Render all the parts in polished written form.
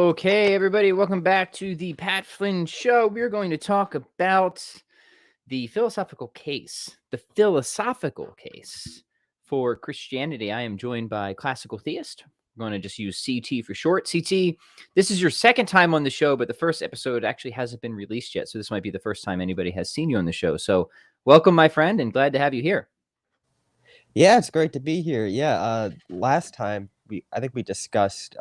Okay, everybody, welcome back to the Pat Flynn Show. We're going to talk about the philosophical case for Christianity. I am joined by classical theist. We're going to just use CT for short. CT, this is your second time on the show, but the first episode actually hasn't been released yet, so this might be the first time anybody has seen you on the show. So welcome, my friend, and glad to have you here. Yeah, it's great to be here. Last time I think we discussed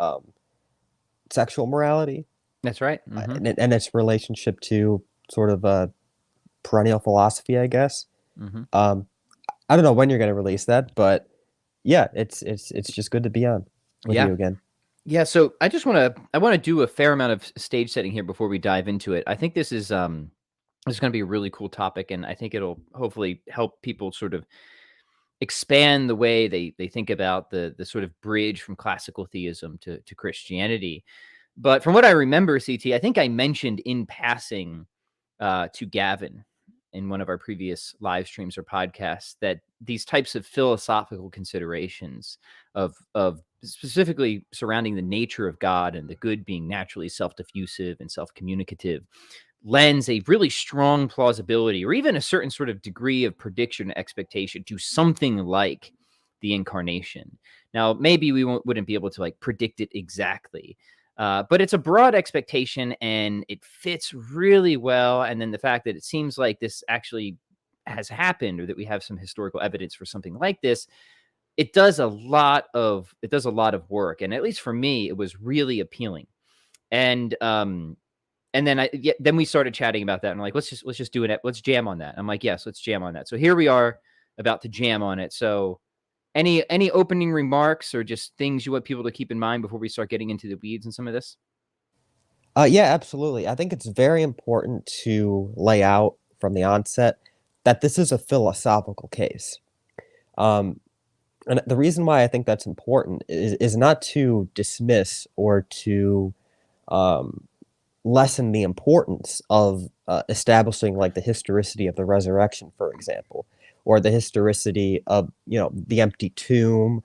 sexual morality That's right. Mm-hmm. and its relationship to sort of a perennial philosophy, I guess. Mm-hmm. Um, I don't know when you're going to release that, but yeah, it's just good to be on with Yeah. you again. Yeah, so I want to do a fair amount of stage setting here before we dive into it. I think this is going to be a really cool topic, and I think it'll hopefully help people sort of expand the way they think about the sort of bridge from classical theism to Christianity. But from what I remember, CT, I think I mentioned in passing to Gavin in one of our previous live streams or podcasts that these types of philosophical considerations of specifically surrounding the nature of God and the good being naturally self-diffusive and self-communicative lends a really strong plausibility or even a certain sort of degree of prediction expectation to something like the incarnation. Now, maybe we wouldn't be able to like predict it exactly, but it's a broad expectation and it fits really well. And then the fact that it seems like this actually has happened or that we have some historical evidence for something like this, it does a lot of work. And at least for me, it was really appealing. And then we started chatting about that and like, let's just do it. Let's jam on that. I'm like, yes, let's jam on that. So here we are about to jam on it. So any opening remarks or just things you want people to keep in mind before we start getting into the weeds and some of this? Yeah, absolutely. I think it's very important to lay out from the onset that this is a philosophical case. Um, and the reason why I think that's important is not to dismiss or to um, lessen the importance of establishing like the historicity of the resurrection, for example, or the historicity of the empty tomb,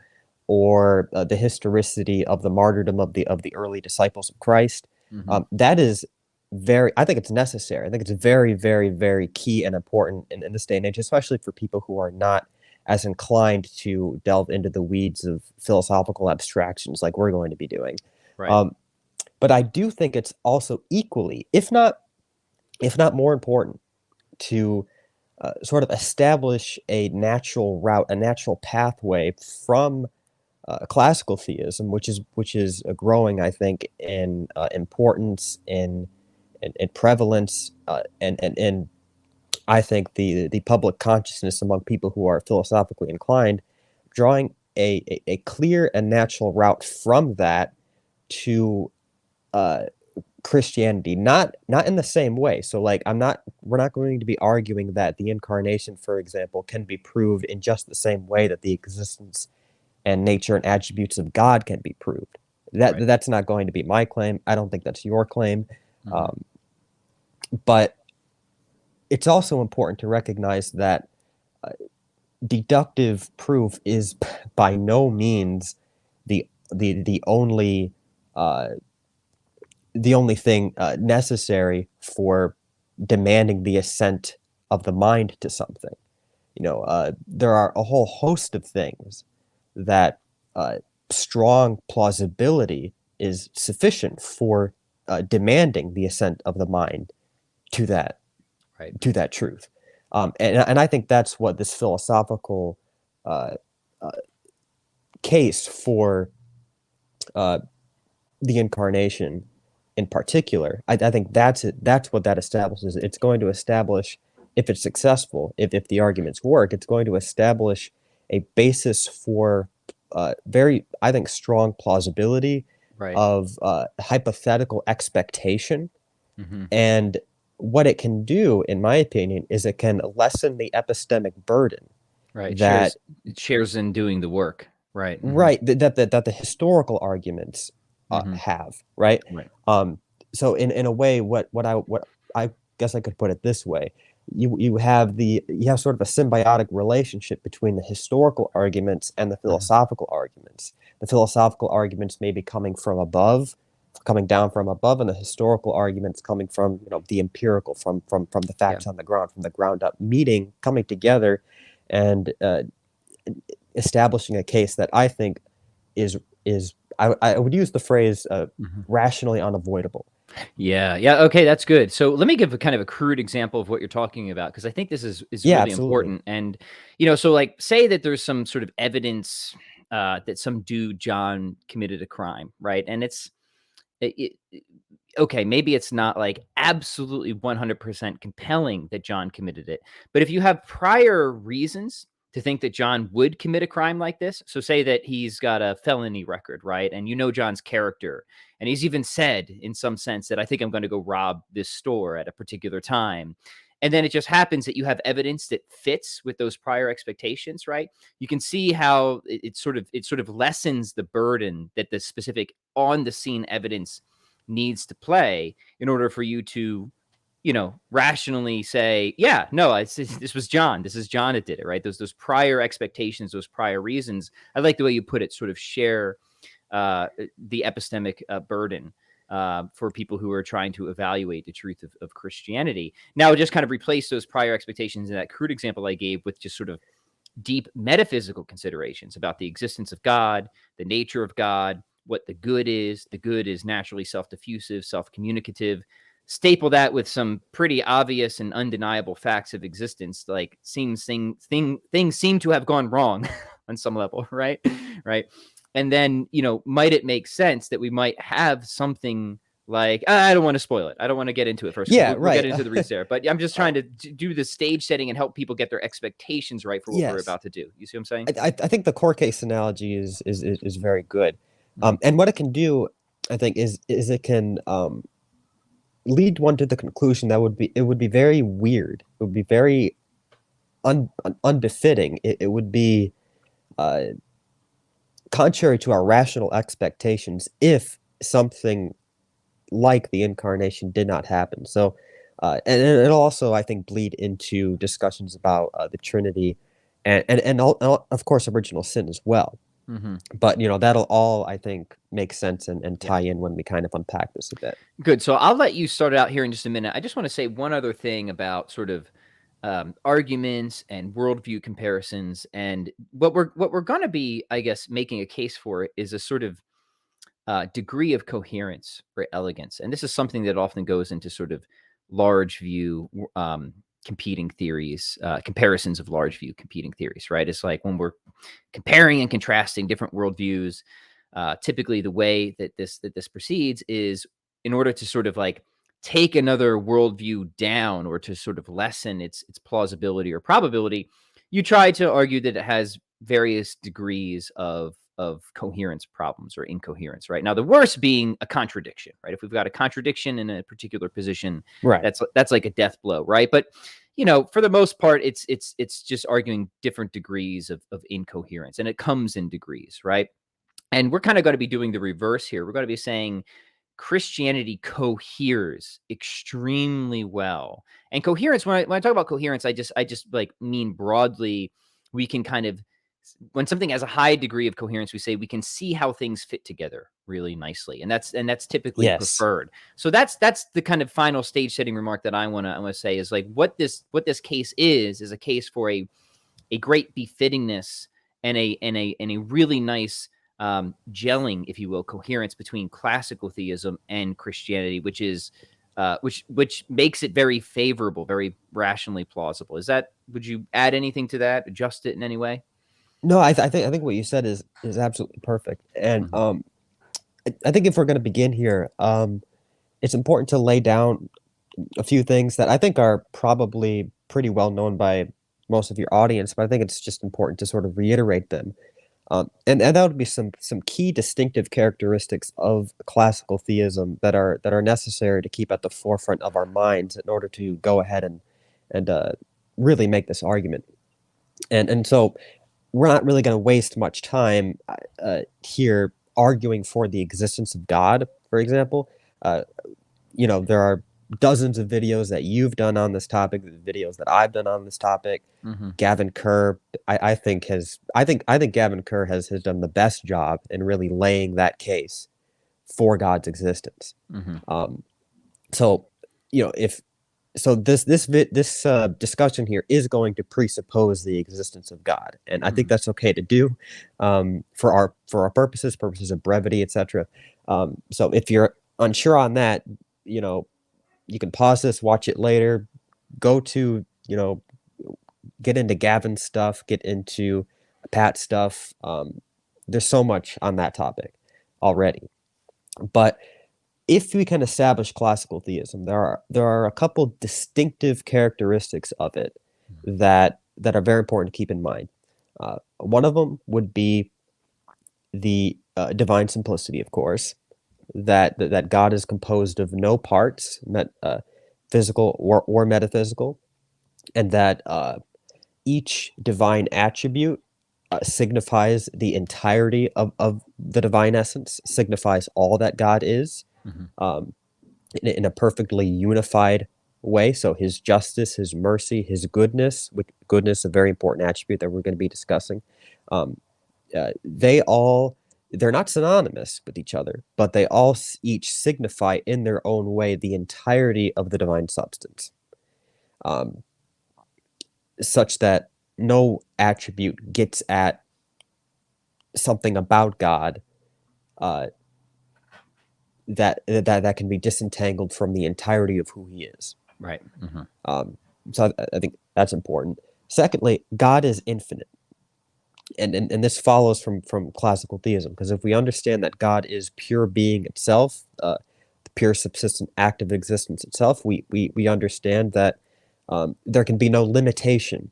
or the historicity of the martyrdom of the early disciples of Christ. Mm-hmm. That is I think it's necessary. I think it's very, very, very key and important in this day and age, especially for people who are not as inclined to delve into the weeds of philosophical abstractions like we're going to be doing. Right. But I do think it's also equally, if not more important, to sort of establish a natural route, a natural pathway from classical theism, which is growing, I think, in importance, in prevalence, and I think the public consciousness among people who are philosophically inclined, drawing a clear and natural route from that to Christianity, not in the same way. So like we're not going to be arguing that the incarnation, for example, can be proved in just the same way that the existence and nature and attributes of God can be proved. That's not going to be my claim. I don't think that's your claim. Mm-hmm. But it's also important to recognize that deductive proof is by no means the only thing necessary for demanding the assent of the mind to something. There are a whole host of things that strong plausibility is sufficient for demanding the assent of the mind to that truth. And I think that's what this philosophical case for the incarnation in particular, I think that's it. That's what that establishes. It's going to establish, if it's successful, if the arguments work, it's going to establish a basis for very, I think, strong plausibility of hypothetical expectation. Mm-hmm. And what it can do, in my opinion, is it can lessen the epistemic burden. Right. That it shares in doing the work. Right. Mm-hmm. Right. That the historical arguments have. Right. Right. So in a way, what I guess I could put it this way: you have sort of a symbiotic relationship between the historical arguments and the philosophical arguments. The philosophical arguments may be coming from above, coming down from above, and the historical arguments coming from, the empirical, from the Yeah. facts on the ground, from the ground up, coming together, and establishing a case that I think is I would use the phrase Mhm. rationally unavoidable. Yeah, yeah, okay, that's good. So let me give a kind of a crude example of what you're talking about, because I think this is Yeah, really absolutely. important. And so like, say that there's some sort of evidence that some dude John committed a crime, right? And it okay, maybe it's not like absolutely 100% compelling that John committed it. But if you have prior reasons to think that John would commit a crime like this, so say that he's got a felony record, right? And John's character, and he's even said in some sense that I think I'm going to go rob this store at a particular time. And then it just happens that you have evidence that fits with those prior expectations, right? You can see how it sort of lessens the burden that the specific on the scene evidence needs to play in order for you to, rationally say, yeah, no, this was John. This is John that did it, right? Those prior expectations, those prior reasons. I like the way you put it. Sort of share the epistemic burden for people who are trying to evaluate the truth of Christianity. Now, just kind of replace those prior expectations in that crude example I gave with just sort of deep metaphysical considerations about the existence of God, the nature of God, what the good is. The good is naturally self-diffusive, self-communicative. Staple that with some pretty obvious and undeniable facts of existence, like things seem to have gone wrong on some level, right? Right. And then, might it make sense that we might have something like, I don't want to spoil it. I don't want to get into it first, because Yeah, we'll get right. into the reads there. But I'm just uh, trying to do the stage setting and help people get their expectations right for what we're yes, about to do. You see what I'm saying? I think the core case analogy is very good, Mhm. and what it can do, I think, is it can lead one to the conclusion that it would be very weird. It would be very unbefitting. It would be uh, contrary to our rational expectations if something like the incarnation did not happen. So, and it'll also, I think, bleed into discussions about the Trinity, and of course original sin as well. Mhm. But that'll all, I think, make sense and Yeah. tie in when we kind of unpack this a bit. Good. So I'll let you start out here in just a minute. I just want to say one other thing about sort of arguments and worldview comparisons, and what we're going to be, I guess, making a case for is a sort of degree of coherence or elegance. And this is something that often goes into sort of large view competing theories, comparisons of large view competing theories, right? It's like when we're comparing and contrasting different worldviews. Typically, the way that this proceeds is in order to sort of like take another worldview down or to sort of lessen its plausibility or probability. You try to argue that it has various degrees of coherence problems or incoherence, right? Now, the worst being a contradiction, right? If we've got a contradiction in a particular position, Right. that's like a death blow, right? But for the most part, it's just arguing different degrees of incoherence, and it comes in degrees, right? And we're kind of going to be doing the reverse here. We're going to be saying Christianity coheres extremely well. And coherence, when I talk about coherence, I just like mean broadly, we can kind of, when something has a high degree of coherence, we say we can see how things fit together really nicely, and that's typically Yes. preferred. So that's the kind of final stage setting remark that I want to say is like what this case is a case for a great befittingness and a really nice gelling, if you will, coherence between classical theism and Christianity, which is which makes it very favorable, very rationally plausible. Would you add anything to that? Adjust it in any way? No, I think what you said is absolutely perfect. And Mhm. I think if we're going to begin here, it's important to lay down a few things that I think are probably pretty well known by most of your audience, but I think it's just important to sort of reiterate them. And that would be some key distinctive characteristics of classical theism that are necessary to keep at the forefront of our minds in order to go ahead and really make this argument. And so we're not really going to waste much time here arguing for the existence of God, for example. Uh, there are dozens of videos that you've done on this topic, the videos that I've done on this topic. Mhm. Gavin Kerr, I think Gavin Kerr has done the best job in really laying that case for God's existence. Hmm. So, if so, this discussion here is going to presuppose the existence of God, and I think Hmm. that's okay to do, for our purposes of brevity, etc. So, if you're unsure on that, you know, you can pause this, watch it later, go to, get into Gavin's stuff, get into Pat's stuff. There's so much on that topic already, but if we can establish classical theism, there are a couple distinctive characteristics of it that are very important to keep in mind. One of them would be the divine simplicity, of course, that God is composed of no parts, physical or metaphysical, and that each divine attribute signifies the entirety of the divine essence, signifies all that God is. Hmm. Um, in a perfectly unified way. So his justice, his mercy, his goodness, which goodness, a very important attribute that we're going to be discussing. Um, they're not synonymous with each other, but they all each signify in their own way the entirety of the divine substance, um, such that no attribute gets at something about God uh, that can be disentangled from the entirety of who he is. Right. Hmm. So I think that's important. Secondly, God is infinite. And this follows from classical theism, because if we understand that God is pure being itself, the pure subsistent act of existence itself, we understand that there can be no limitation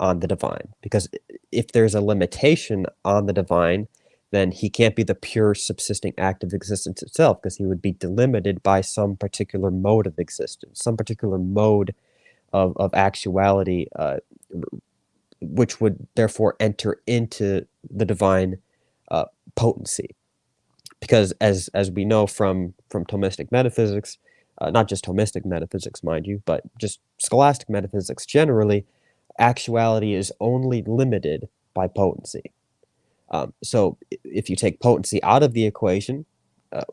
on the divine, because if there's a limitation on the divine, then he can't be the pure subsisting act of existence itself, because he would be delimited by some particular mode of existence, some particular mode of actuality, which would therefore enter into the divine uh, potency. Because as we know from Thomistic metaphysics, not just Thomistic metaphysics, mind you, but just scholastic metaphysics generally, actuality is only limited by potency. So if you take potency out of the equation,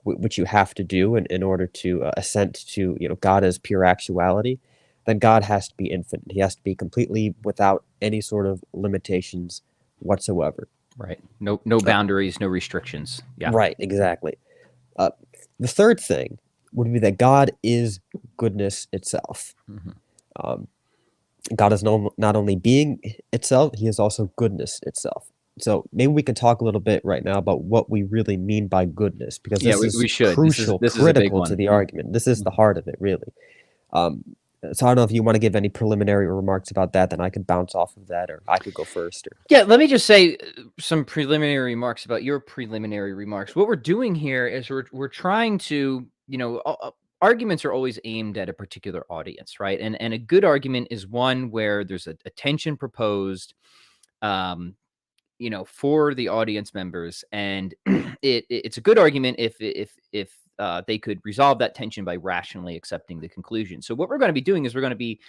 which you have to do in order to assent to God as pure actuality, then God has to be infinite. He has to be completely without any sort of limitations whatsoever. Right. No Uh, boundaries, no restrictions. Yeah. right, exactly. Uh, the third thing would be that God is goodness itself. Hmm. Um, God is not only being itself, he is also goodness itself. So maybe we can talk a little bit right now about what we really mean by goodness, because Yeah, this is we should. crucial, This is a big critical to one. the argument. This is the heart of it, really. Um, so I don't know if you want to give any preliminary remarks about that, then I could bounce off of that, or I could go first. Or Yeah, let me just say some preliminary remarks about your preliminary remarks. What we're doing here is we're trying to, arguments are always aimed at a particular audience, right? And a good argument is one where there's a tension proposed, um, for the audience members, and it's a good argument if they could resolve that tension by rationally accepting the conclusion. So what we're going to be doing is we're going to be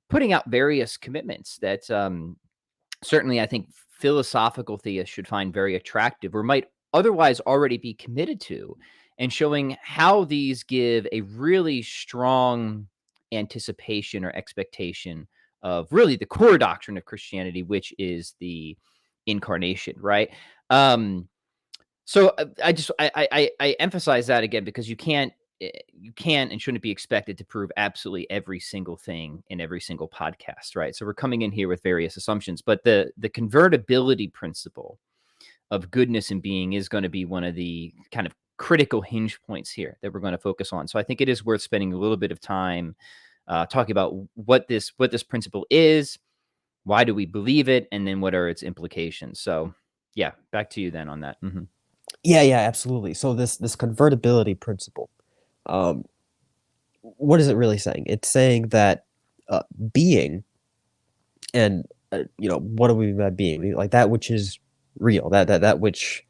putting out various commitments that certainly I think philosophical theists should find very attractive or might otherwise already be committed to, and showing how these give a really strong anticipation or expectation of really the core doctrine of Christianity, which is the incarnation, right? Um, so I emphasize that again because you can't and shouldn't be expected to prove absolutely every single thing in every single podcast, right? So we're coming in here with various assumptions, but the convertibility principle of goodness and being is going to be one of the kind of critical hinge points here that we're going to focus on. So I think it is worth spending a little bit of time talking about what this principle is, why do we believe it, and then what are its implications. So yeah, back to you then on that. Mhm. yeah, absolutely. So this convertibility principle, um, what is it really saying? It's saying that being, and what do we mean by being? Like that which is real, that which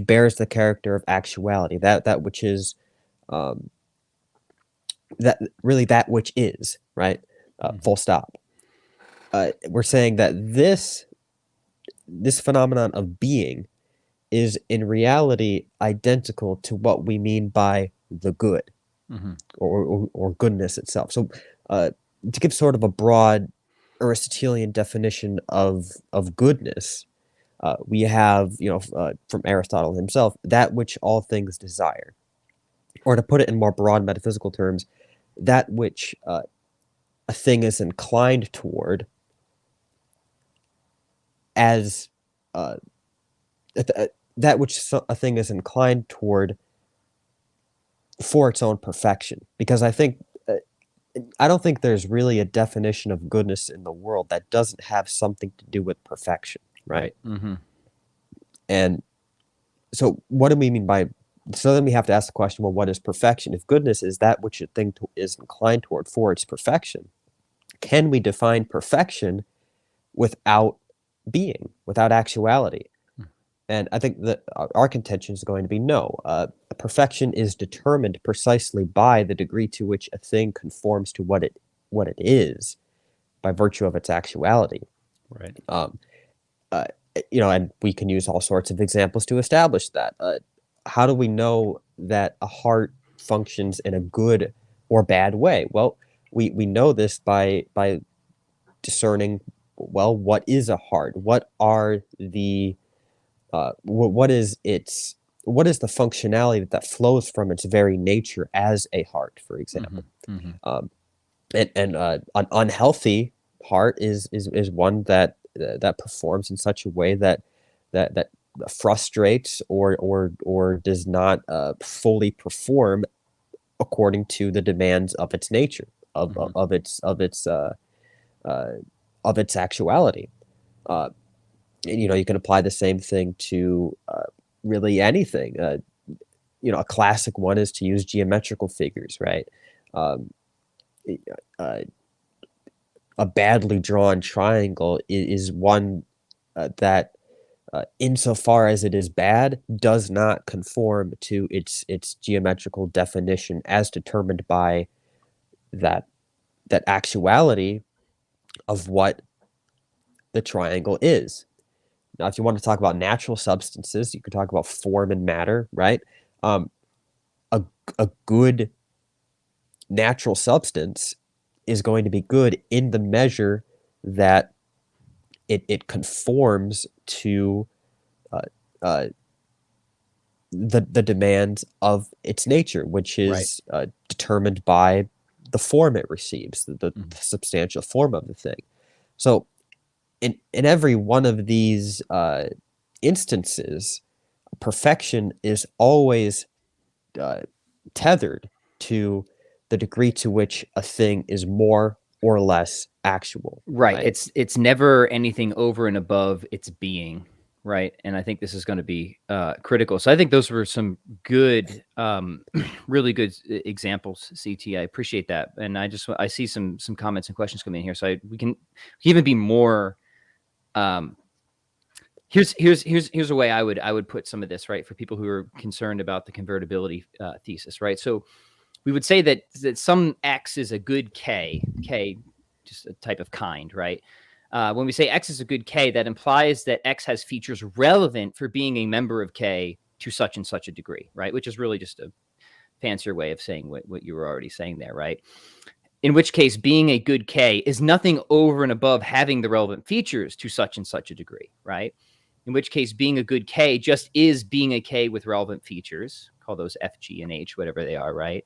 bears the character of actuality, that which is um, that really that which is, right, Mhm. full stop. We're saying that this phenomenon of being is in reality identical to what we mean by the good Mhm. or goodness itself. So, to give sort of a broad Aristotelian definition of goodness, we have, from Aristotle himself, that which all things desire. Or to put it in more broad metaphysical terms, that which a thing is inclined toward as uh, that which a thing is inclined toward for its own perfection. Because I don't think there's really a definition of goodness in the world that doesn't have something to do with perfection, right? Right. Mhm. And so, what do we mean by? So then we have to ask the question: well, what is perfection? If goodness is that which a thing is inclined toward for its perfection, can we define perfection without being, without actuality? Mm. And I think that our contention is going to be no. Perfection is determined precisely by the degree to which a thing conforms to what it is by virtue of its actuality. Right. Um, uh, and we can use all sorts of examples to establish that. How do we know that a heart functions in a good or bad way? Well, we know this by discerning, well, what is a heart? What are the what is the functionality that flows from its very nature as a heart, for example? Mhm. Mhm. Um, and an unhealthy heart is one that performs in such a way that frustrates or does not fully perform according to the demands of its nature of Mhm. of its of its uh, of its actuality. Uh, and, you can apply the same thing to really anything. A classic one is to use geometrical figures, right? Um, uh, a badly drawn triangle is one that, insofar as it is bad, does not conform to its geometrical definition as determined by that that actuality of what the triangle is. Now, if you want to talk about natural substances, you could talk about form and matter, right? Um, a a good natural substance is going to be good in the measure that it conforms to uh, uh, the demands of its nature, which Right. is determined by the form it receives, Mhm. the substantial form of the thing. So, in every one of these instances, perfection is always uh, tethered to the degree to which a thing is more or less actual, Right. right? It's never anything over and above its being, right? And I think this is gonna be, critical. So I think those were some good, really good examples, CT. I appreciate that. And I see some comments and questions coming in here, so we can even be more, um here's a way I would put some of this, right, for people who are concerned about the convertibility, thesis, right? So we would say that some X is a good K, just a type of kind, right? When we say X is a good K, that implies that X has features relevant for being a member of K to such and such a degree, right? Which is really just a fancier way of saying what you were already saying there, right? In which case, being a good K is nothing over and above having the relevant features to such and such a degree, right? In which case, being a good K just is being a K with relevant features. Call those F, G, and H, whatever they are, right?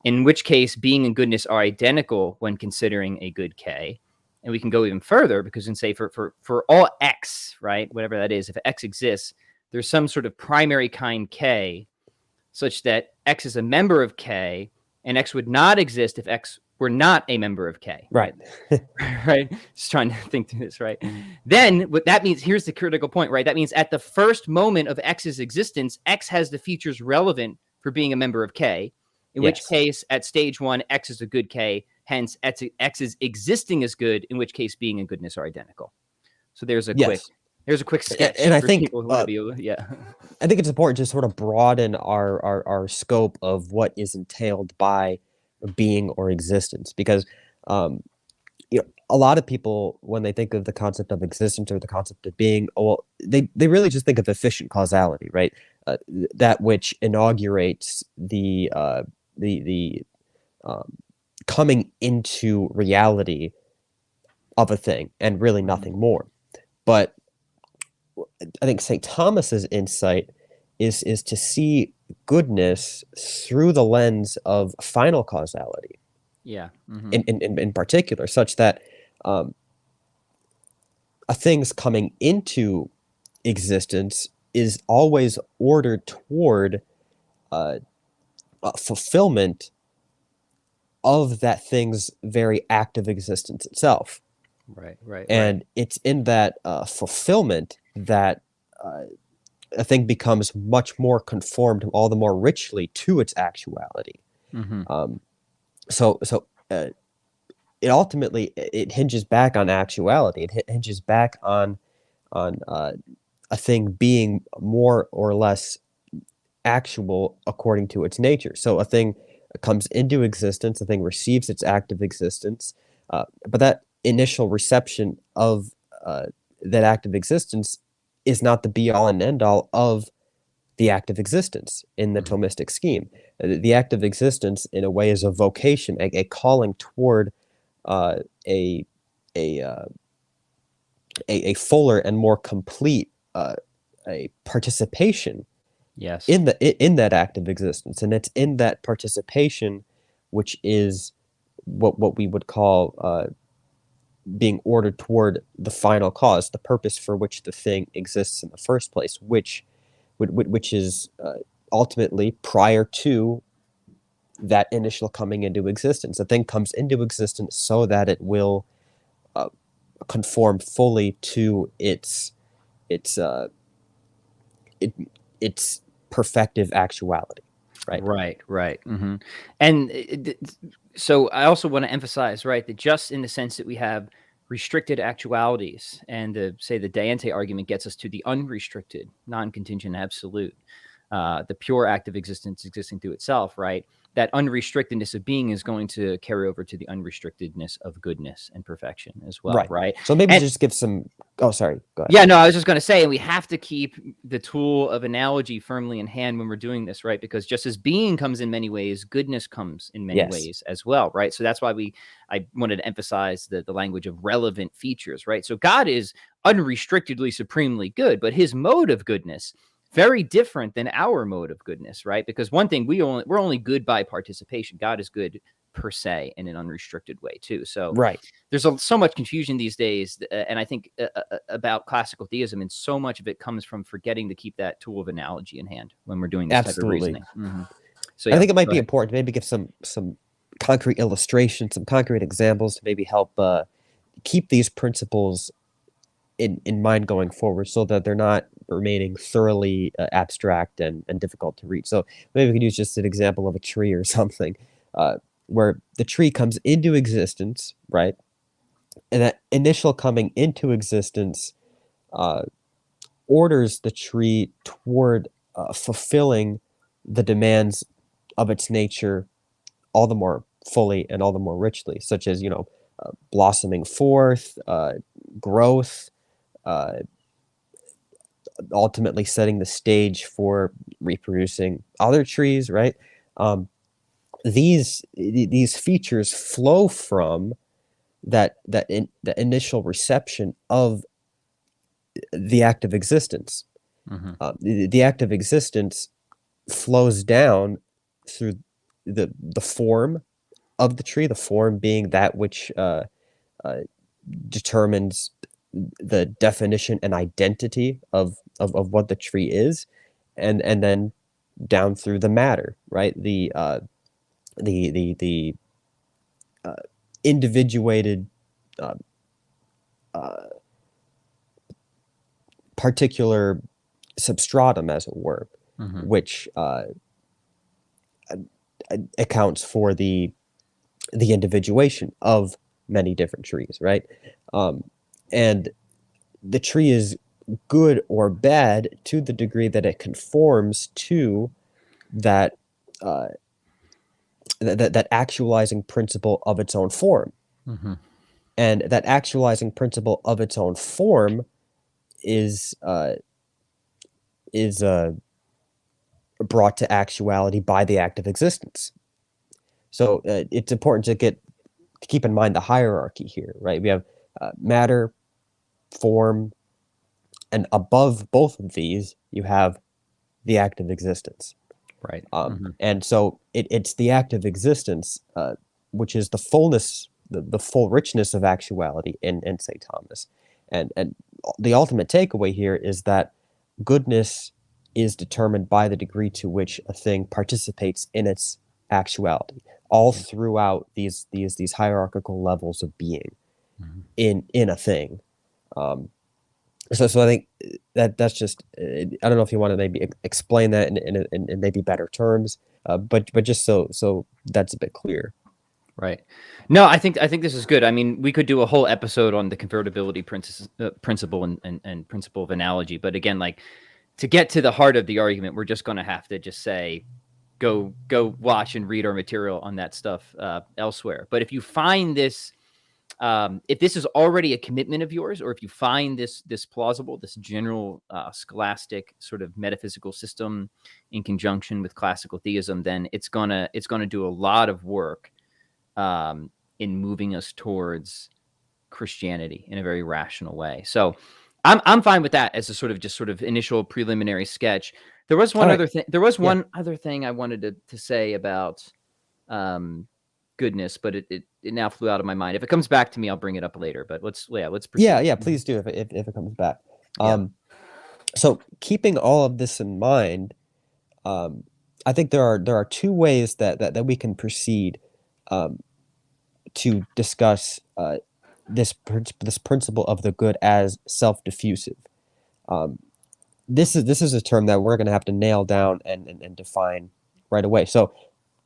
In which case, being and goodness are identical when considering a good K. And we can go even further because we can say for all X, right, whatever that is, if X exists, there's some sort of primary kind K such that X is a member of K and X would not exist if X were not a member of K, Right. right? Right? Just trying to think through this, right? Then what that means, here's the critical point, right? That means at the first moment of X's existence, X has the features relevant for being a member of K, in which Yes. case at stage one, X is a good K, hence X is existing as good, in which case being and goodness are identical. So Yes. there's a quick And sketch for people who want to be, yeah. I think it's important to sort of broaden our scope of what is entailed by being or existence because um, a lot of people, when they think of the concept of existence or the concept of being, well, they really just think of efficient causality, right? That which inaugurates the um, coming into reality of a thing, and really Mhm. nothing more. But I think St. Thomas's insight is to see goodness through the lens of final causality, Yeah. Hmm. in particular, such that um, a thing's coming into existence is always ordered toward uh, fulfillment of that thing's very act of existence itself. Right. Right. Right. And it's in that fulfillment that uh, a thing becomes much more conformed all the more richly to its actuality. Hmm. Um, so it ultimately it hinges back on actuality. It hinges back on a thing being more or less actual according to its nature. So a thing comes into existence, a thing receives its act of existence, but that initial reception of that act of existence is not the be all and end all of the act of existence in the Hmm. Thomistic scheme. The act of existence, in a way, is a vocation, a calling toward uh, a, a, uh, a fuller and more complete a participation Yes. in that act of existence, and it's in that participation which is what we would call being ordered toward the final cause, the purpose for which the thing exists in the first place, which is ultimately prior to that initial coming into existence. The thing comes into existence so that it will uh, conform fully to its it, its perfective actuality, right? Right, right. Hmm. And so I also want to emphasize, right, that just in the sense that we have restricted actualities, and say the de ante argument gets us to the unrestricted, non-contingent absolute, the pure act of existence existing through itself, right? That unrestrictedness of being is going to carry over to the unrestrictedness of goodness and perfection as well, Right. right? So maybe And just give some. Oh, sorry. Go ahead. yeah, no, I was just going to say, and we have to keep the tool of analogy firmly in hand when we're doing this, right? Because just as being comes in many ways, goodness comes in many Yes. ways as well, right? So that's why I wanted to emphasize the language of relevant features, right? So God is unrestrictedly supremely good, but his mode of goodness very different than our mode of goodness, right? Because one thing we're only good by participation. God is good per se in an unrestricted way too. So Right. there's so much confusion these days, and I think about classical theism, and so much of it comes from forgetting to keep that tool of analogy in hand when we're doing this type of Absolutely. reasoning. Hmm. So I yeah, think it might go be ahead. important to maybe give some concrete illustrations, some concrete examples to maybe help keep these principles in mind going forward, so that they're not remaining thoroughly abstract and difficult to read. So maybe we could use just an example of a tree or something, uh, where the tree comes into existence, right? And that initial coming into existence uh, orders the tree toward fulfilling the demands of its nature all the more fully and all the more richly, such as, blossoming forth, growth, uh, ultimately setting the stage for reproducing other trees, right? Um, these features flow from the initial reception of the act of existence. Hmm. The act of existence flows down through the form of the tree, the form being that which uh, determines the definition and identity of what the tree is, and then down through the matter, right? The uh, individuated uh, uh, particular substratum, as it were, Hmm. which accounts for the individuation of many different trees, right? Um, and the tree is good or bad to the degree that it conforms to that uh, that actualizing principle of its own form. Hmm. and that actualizing principle of its own form is brought to actuality by the act of existence. So it's important to keep in mind the hierarchy here, right? We have matter, form, and above both of these, you have the act of existence. Right. And so it's the act of existence, which is the fullness, the full richness of actuality in St. Thomas. And the ultimate takeaway here is that goodness is determined by the degree to which a thing participates in its actuality, all throughout these hierarchical levels of being in a thing. So I think that's just I don't know if you want to maybe explain that in maybe better terms, but just so that's a bit clear. Right. No, I think this is good. I mean, we could do a whole episode on the convertibility principle and principle of analogy. But again, like to get to the heart of the argument, we're just going to have to just say, go watch and read our material on that stuff elsewhere. But if you find this, if this is already a commitment of yours, or if you find this plausible, this general scholastic sort of metaphysical system in conjunction with classical theism, then it's gonna do a lot of work in moving us towards Christianity in a very rational way. So I'm fine with that as a sort of initial preliminary sketch. There was one All right. other thing. There was Yeah. one other thing I wanted to say about goodness, but it now flew out of my mind. If it comes back to me, I'll bring it up later. But let's proceed. Yeah, please do if it comes back. Yeah. So keeping all of this in mind, I think there are two ways that we can proceed to discuss this principle of the good as self-diffusive. This is a term that we're going to have to nail down and define right away. So,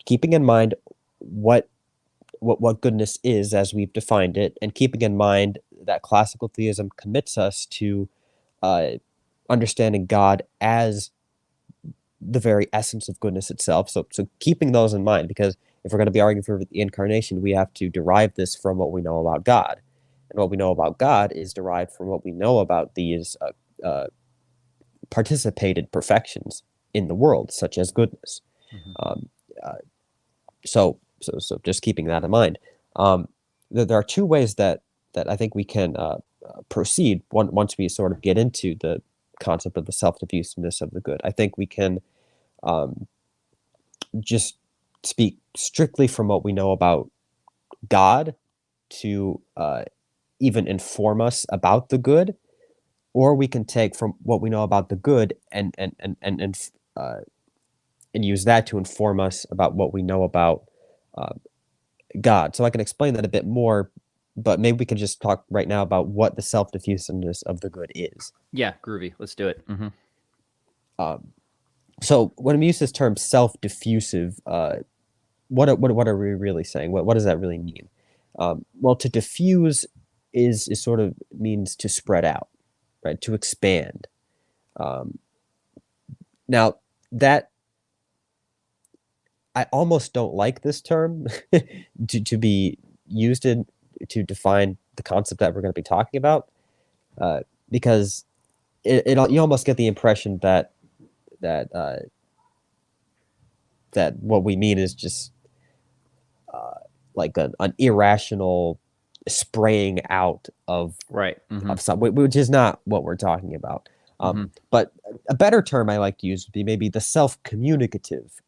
keeping in mind what goodness is as we've defined it, and keeping in mind that classical theism commits us to understanding God as the very essence of goodness itself. So keeping those in mind, because if we're going to be arguing for the incarnation, we have to derive this from what we know about God, and what we know about God is derived from what we know about these participated perfections in the world, such as goodness. Um, uh, so just keeping that in mind, there are two ways that I think we can proceed once we sort of get into the concept of the self-diffusiveness of the good. I think we can just speak strictly from what we know about God to even inform us about the good, or we can take from what we know about the good and use that to inform us about what we know about God. So I can explain that a bit more, but maybe we can just talk right now about what the self-diffusiveness of the good is. Yeah, groovy. Let's do it. So when we use this term self-diffusive, what are we really saying? What does that really mean? Well, to diffuse is sort of means to spread out, right? To expand. Now that I almost don't like this term to be used to define the concept that we're going to be talking about, because you almost get the impression that what we mean is just like an irrational spraying out of Right. of some, which is not what we're talking about. But a better term I like to use would be maybe the self-communicative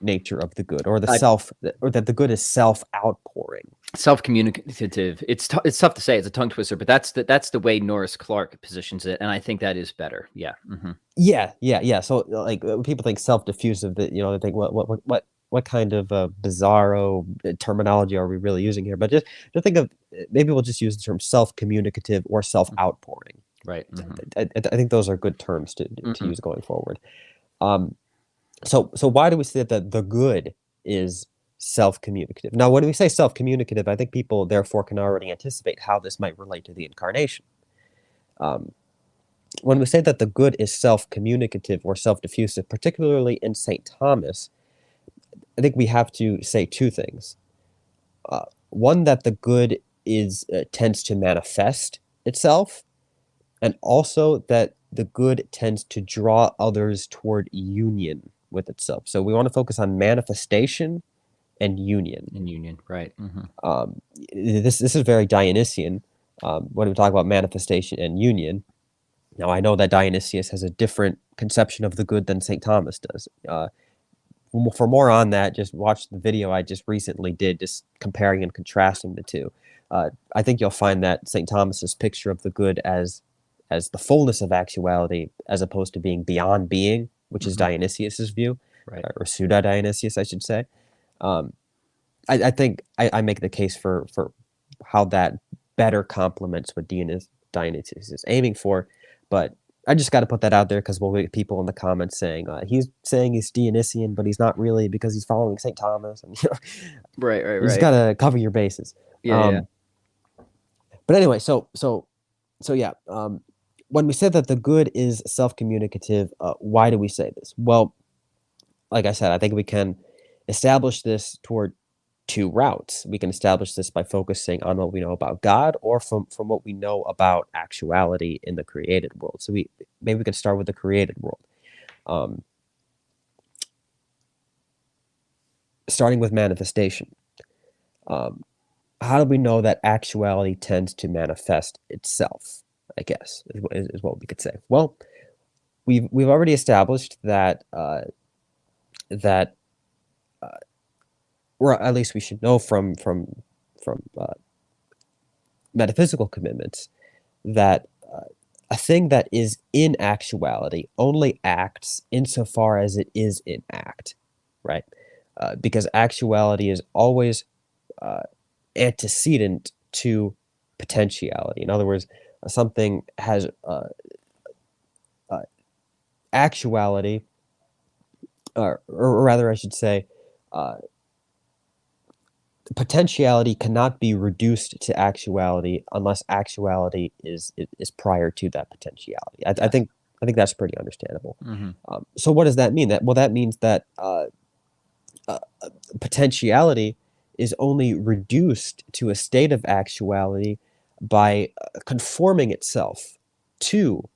nature of the good, or that the good is self-outpouring. Self-communicative. It's tough to say. It's a tongue twister, but that's the way Norris Clark positions it, and I think that is better. Yeah. Yeah. So like when people think self-diffusive, that they think what kind of bizarro terminology are we really using here? But just think of, maybe we'll just use the term self-communicative or self-outpouring. Right. I think those are good terms to use going forward. So why do we say that the good is self-communicative? Now, when we say self-communicative, I think people therefore can already anticipate how this might relate to the incarnation. When we say that the good is self-communicative or self-diffusive, particularly in St. Thomas, I think we have to say two things. One, that the good tends to manifest itself, and also that the good tends to draw others toward union with itself. So we want to focus on manifestation and union. In union, right? Um, this is very Dionysian when we talk about manifestation and union. Now I know that Dionysius has a different conception of the good than St. Thomas does. For more on that, just watch the video I just recently did, just comparing and contrasting the two. I think you'll find that St. Thomas's picture of the good as the fullness of actuality, as opposed to being beyond being, which is Dionysius's view, Right. or pseudo Dionysius, I should say. I think I make the case for how that better complements what Dionysius is aiming for, but I just got to put that out there because we'll get people in the comments saying he's saying he's Dionysian, but he's not really because he's following St. Thomas, and Right. you just got to cover your bases. Yeah. But anyway, so yeah, when we said that the good is self-communicative, why do we say this? Well, like I said, I think we can establish this toward two routes. We can establish this by focusing on what we know about God, or from what we know about actuality in the created world. So maybe we can start with the created world. Starting with manifestation. How do we know that actuality tends to manifest itself, I guess, is what we could say. Well, we've already established that or at least we should know from metaphysical commitments, that a thing that is in actuality only acts insofar as it is in act, right? Because actuality is always antecedent to potentiality. In other words, something has actuality, or rather, I should say, potentiality cannot be reduced to actuality unless actuality is prior to that potentiality. I think that's pretty understandable. So what does that mean? That means that potentiality is only reduced to a state of actuality by conforming itself to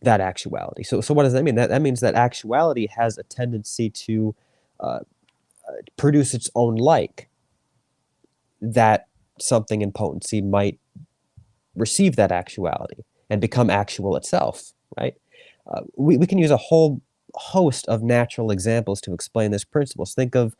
that actuality. So what does that mean? That means that actuality has a tendency to produce its own like, that something in potency might receive that actuality and become actual itself, right? We can use a whole host of natural examples to explain this principle. Think of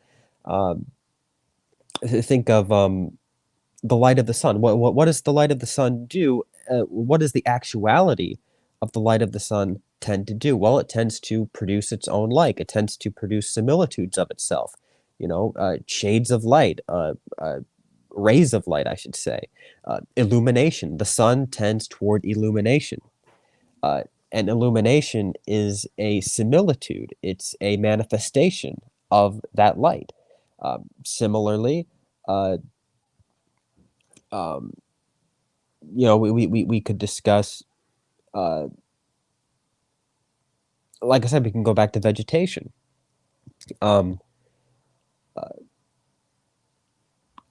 the light of the sun. What does the light of the sun do? What does the actuality of the light of the sun tend to do? Well, it tends to produce its own like. It tends to produce similitudes of itself. Shades of light, rays of light, I should say. Illumination. The sun tends toward illumination. And illumination is a similitude. It's a manifestation of that light. Similarly, we could discuss, like I said, we can go back to vegetation.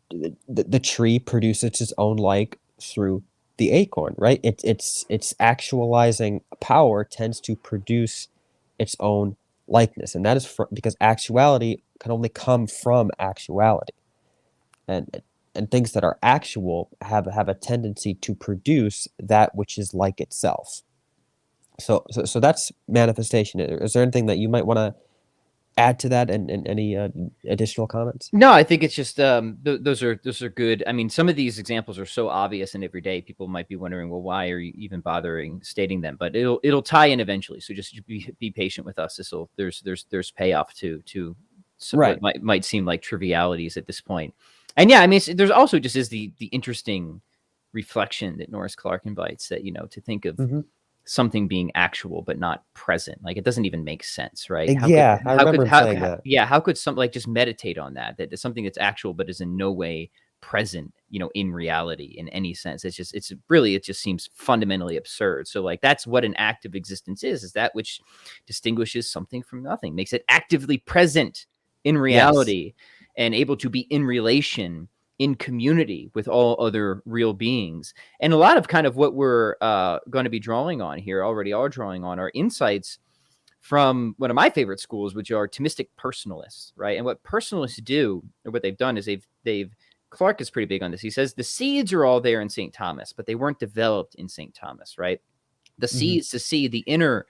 The tree produces its own like through the acorn, right? Its actualizing power tends to produce its own likeness, and that is because actuality can only come from actuality, and things that are actual have a tendency to produce that which is like itself. So that's manifestation. Is there anything that you might want to add to that, and any additional comments? No, I think it's just those are good. I mean, some of these examples are so obvious and everyday. People might be wondering, well, why are you even bothering stating them? But it'll tie in eventually. So just be patient with us. There's payoff to some Right. what might seem like trivialities at this point. And yeah, I mean, there's also just is the interesting reflection that Norris Clark invites, that to think of something being actual but not present. Like, it doesn't even make sense, right? Yeah, I remember him saying that. Yeah, how could some, like, just meditate on that there's something that's actual but is in no way present, in reality in any sense. It just seems fundamentally absurd. So, like, that's what an active existence is that which distinguishes something from nothing, makes it actively present in Yes. reality and able to be in relation in community with all other real beings. And a lot of kind of what we're going to be drawing on here, already are drawing on, are insights from one of my favorite schools, which are Thomistic personalists, right? And what personalists do, or what they've done, is they've Clark is pretty big on this. He says the seeds are all there in St. Thomas, but they weren't developed in St. Thomas, right? The Hmm. seeds to see the inner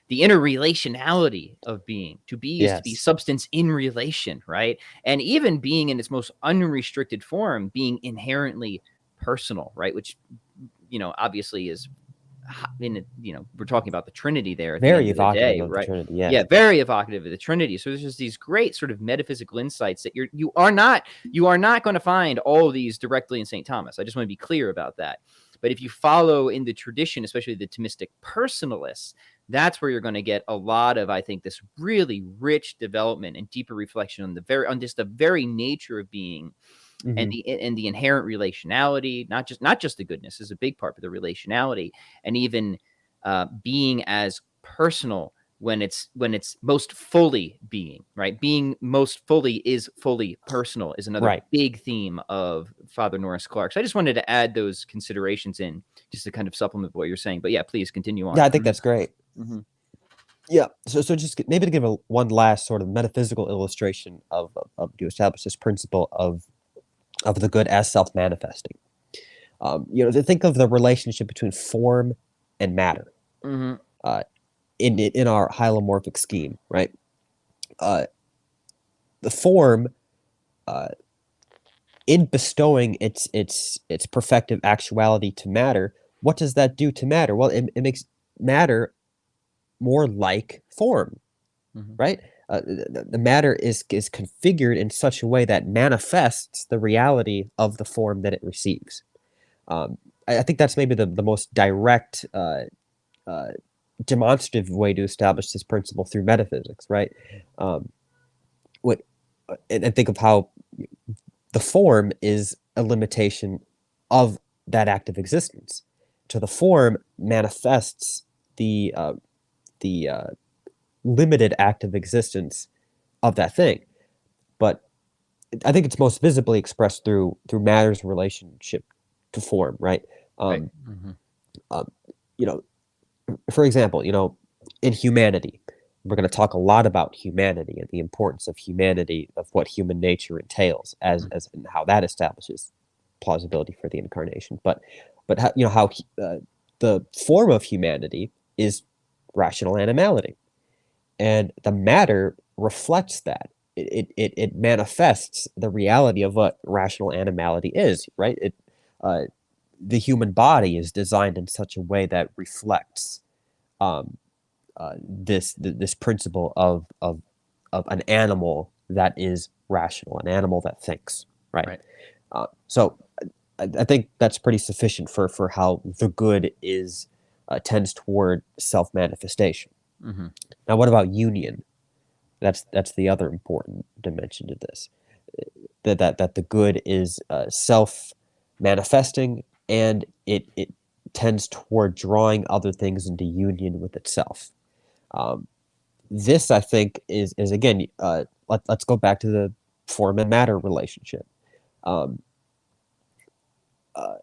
relationality of being. To be is to be Yes. substance in relation, right? And even being in its most unrestricted form, being inherently personal, right? Which, obviously is we're talking about the Trinity there at the Very end of the evocative day, of the right? Trinity. Yeah, Yes. very evocative of the Trinity. So there's just these great sort of metaphysical insights that you are not going to find all of these directly in St. Thomas. I just want to be clear about that. But if you follow in the tradition, especially the Thomistic personalists, that's where you're going to get a lot of, I think, this really rich development and deeper reflection on just the very nature of being, and Hmm. the inherent relationality, not just the goodness is a big part, but the relationality, and even being as personal when it's most fully being, right? Being most fully is fully personal is another Right. big theme of Father Norris Clark. So I just wanted to add those considerations in, just to kind of supplement what you're saying. But yeah, please continue Yeah, on. I think that's great. Mhm. Yeah. So just maybe to give one last sort of metaphysical illustration of to establish this principle of the good as self-manifesting. To think of the relationship between form and matter Mhm. uh, in our hylomorphic scheme, right? Uh, the form, uh, in bestowing its perfective actuality to matter, what does that do to matter? Well, it makes matter more like form, Mhm. right? The matter is configured in such a way that manifests the reality of the form that it receives. Um, I think that's maybe the most direct uh, demonstrative way to establish this principle through metaphysics, right? Um, what and think of how the form is a limitation of that act of existence. So the form manifests the limited act of existence of that thing, but I think it's most visibly expressed through matter's relationship to form, right? Right. Um, Mhm. um, you know, for example, in humanity, we're going to talk a lot about humanity and the importance of humanity, of what human nature entails, Mhm. as and how that establishes plausibility for the incarnation. But how the form of humanity is rational animality, and the matter reflects that. It manifests the reality of what rational animality is, right? Uh, the human body is designed in such a way that reflects um, this principle of an animal that is rational, an animal that thinks, right? Right. So I think that's pretty sufficient for how the good is tends toward self manifestation. Mhm. Now, what about union? That's the other important dimension to this. That the good is self manifesting, and it tends toward drawing other things into union with itself. Um, this, I think, is again. Let's go back to the form and matter relationship. Um, uh,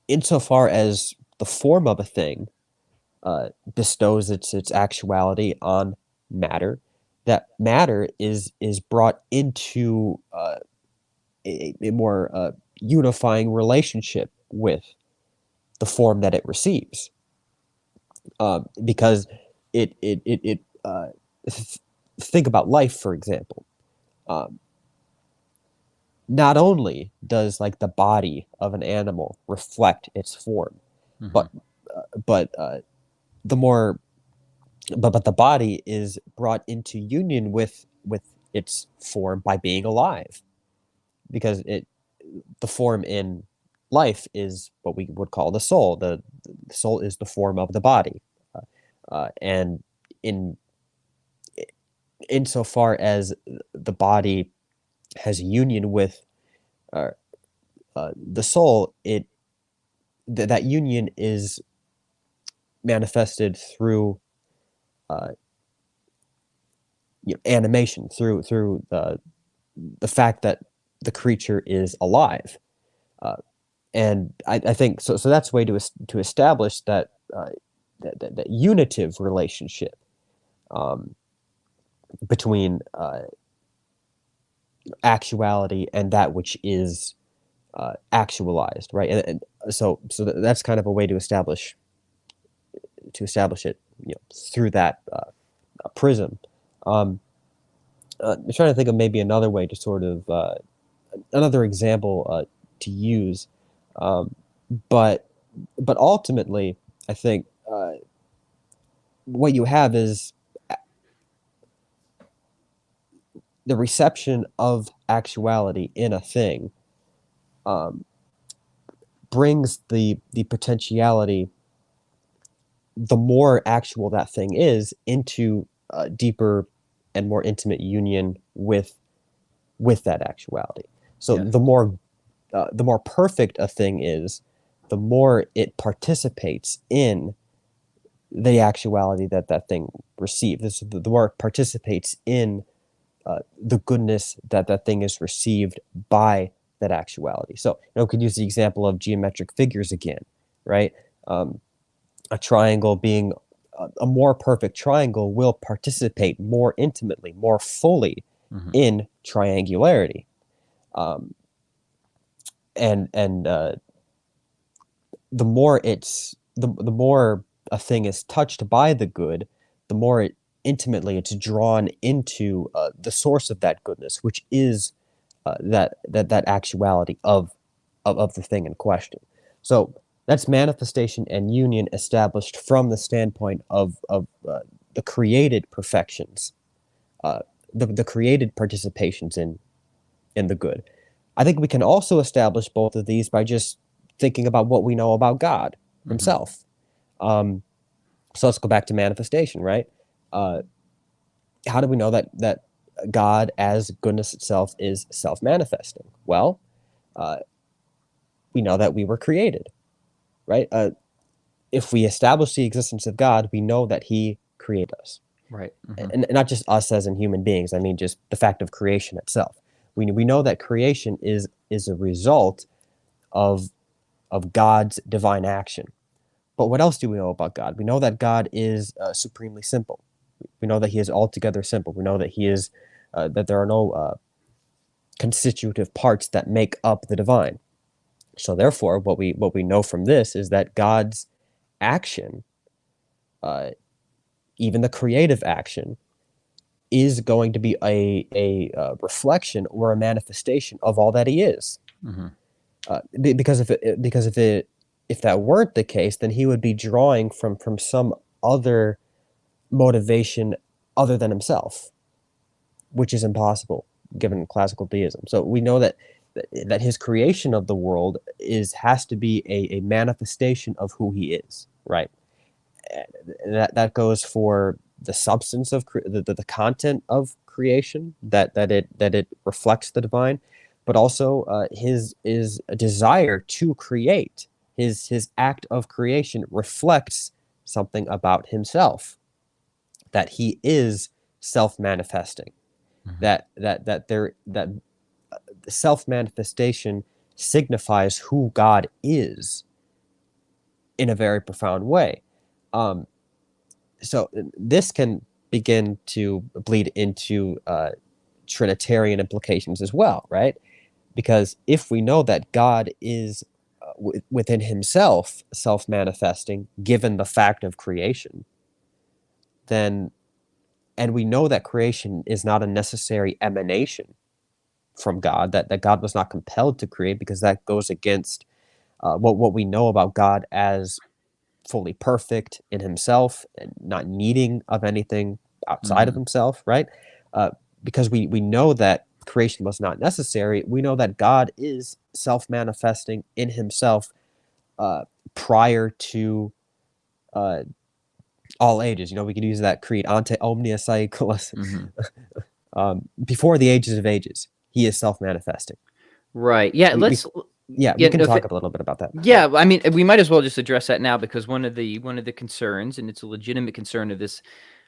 Insofar as the form of a thing bestows its actuality on matter, that matter is brought into a more unifying relationship with the form that it receives, because it think about life, for example. Um, Not only does like the body of an animal reflect its form, Mhm. but but the more but the body is brought into union with its form by being alive, because the form in life is what we would call the soul. The soul is the form of the body, and in insofar as the body has union with uh, the soul, that union is manifested through uh, animation, through the fact that the creature is alive. And I think so. So that's a way to establish that that unitive relationship between actuality and that which is actualized, right? And so that's kind of a way to establish it, through that prism. I'm trying to think of maybe another way to sort of another example to use, but ultimately, I think what you have is the reception of actuality in a thing brings the potentiality, the more actual that thing is, into a deeper and more intimate union with that actuality. So Yeah. the more perfect a thing is, the more it participates in the actuality that that thing receives. The more it participates in the goodness that that thing is received by that actuality. So, we could use the example of geometric figures again, right? A triangle being a more perfect triangle will participate more intimately, more fully Hmm. in triangularity. And the more the more a thing is touched by the good, the more intimately it's drawn into the source of that goodness, which is that actuality of the thing in question. So that's manifestation and union established from the standpoint of the created perfections, uh, the created participations in the good. I think we can also establish both of these by just thinking about what we know about God Hmm. Himself. So let's go back to manifestation, right? Uh, how do we know that God, as goodness itself, is self-manifesting? Well, uh, we know that we were created, right? If we establish the existence of God, we know that He created us, Right. Hmm. and not just us as in human beings. I mean, just the fact of creation itself. We know that creation is a result of God's divine action. But what else do we know about God? We know that God is supremely simple. We know that He is altogether simple. We know that He is that there are no constitutive parts that make up the divine. So therefore, what we know from this is that God's action, uh, even the creative action, is going to be a reflection or a manifestation of all that He is. Hmm. Because if that weren't the case, then He would be drawing from some other motivation other than Himself, which is impossible given classical theism. So we know that His creation of the world has to be a manifestation of who He is, right? That goes for the substance of the content of creation, that it reflects the divine, but also His is a desire to create. His act of creation reflects something about Himself, that He is self-manifesting, Hmm. that self-manifestation signifies who God is in a very profound way. Um, so this can begin to bleed into Trinitarian implications as well, right? Because if we know that God is within Himself self-manifesting, given the fact of creation, then and we know that creation is not a necessary emanation from God, that God was not compelled to create, because that goes against what we know about God as fully perfect in Himself and not needing of anything outside of Hmm. Himself, right? Uh, because we know that creation was not necessary, we know that God is self-manifesting in Himself uh, prior to uh, all ages. We could use that creed, ante omnia saeculos, Hmm. before the ages of ages. He is self-manifesting. Right. Yeah. We Yeah, we Yeah. can No, talk a little bit about that. yeah. I mean, we might as well just address that now, because one of the concerns, and it's a legitimate concern of this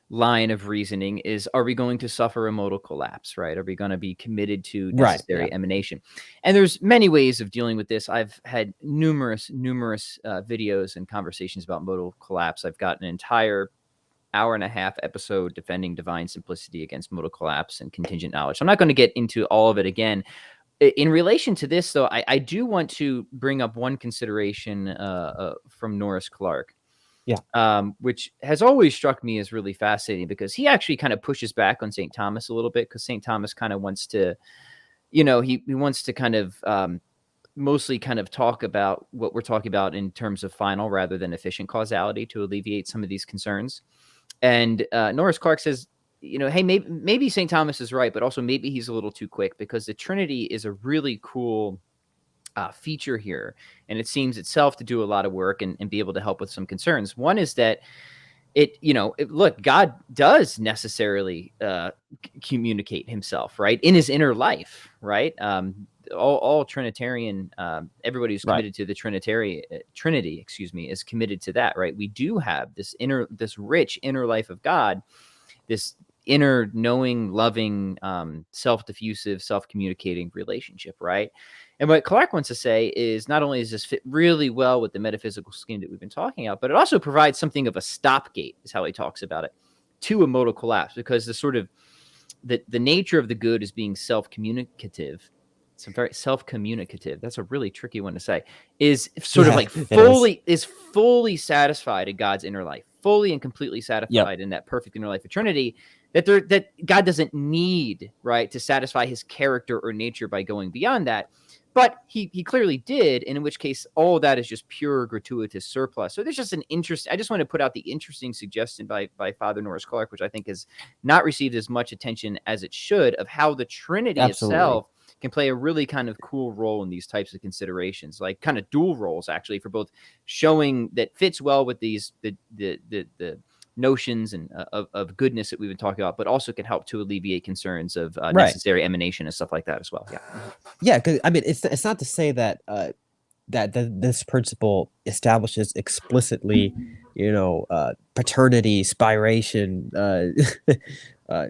line of reasoning is, are we going to suffer a modal collapse, right? Are we going to be committed to Right. Yeah. necessary emanation? And there's many ways of dealing with this. I've had numerous videos and conversations about modal collapse. I've got an entire hour and a half episode defending divine simplicity against modal collapse and contingent knowledge. So I'm not going to get into all of it again. In relation to this, though, I do want to bring up one consideration from Norris Clark, Yeah. which has always struck me as really fascinating, because he actually kind of pushes back on St. Thomas a little bit, because St. Thomas kind of wants to, he wants to kind of mostly kind of talk about what we're talking about in terms of final rather than efficient causality to alleviate some of these concerns. And Norris Clark says, hey, maybe St. Thomas is right, but also maybe he's a little too quick, because the Trinity is a really cool feature here, and it seems itself to do a lot of work and be able to help with some concerns. One is that look, God does necessarily communicate himself, right, in his inner life, right? All Trinitarian, everybody who's Right. committed to the Trinity, is committed to that, right? We do have this rich inner life of God, this inner knowing, loving, self-diffusive, self-communicating relationship, right? And what Clark wants to say is, not only does this fit really well with the metaphysical scheme that we've been talking about, but it also provides something of a stopgate, is how he talks about it, to a modal collapse, because the sort of the nature of the good is being self-communicative. It's very self-communicative. That's a really tricky one to say. Is sort of Yeah. like It is. fully satisfied in God's inner life, fully and completely Yep. satisfied in that perfect inner life of Trinity. That God doesn't need, right, to satisfy his character or nature by going beyond that. But he clearly did, and in which case all of that is just pure gratuitous surplus. So there's just an interest. I just want to put out the interesting suggestion by Father Norris Clark, which I think has not received as much attention as it should, of how the Trinity Absolutely. itself can play a really kind of cool role in these types of considerations, like kind of dual roles, actually, for both showing that fits well with these the notions and of goodness that we've been talking about, but also can help to alleviate concerns of Right. necessary emanation and stuff like that as well. Yeah. Yeah. Because I mean, it's not to say that this principle establishes explicitly, paternity, spiration,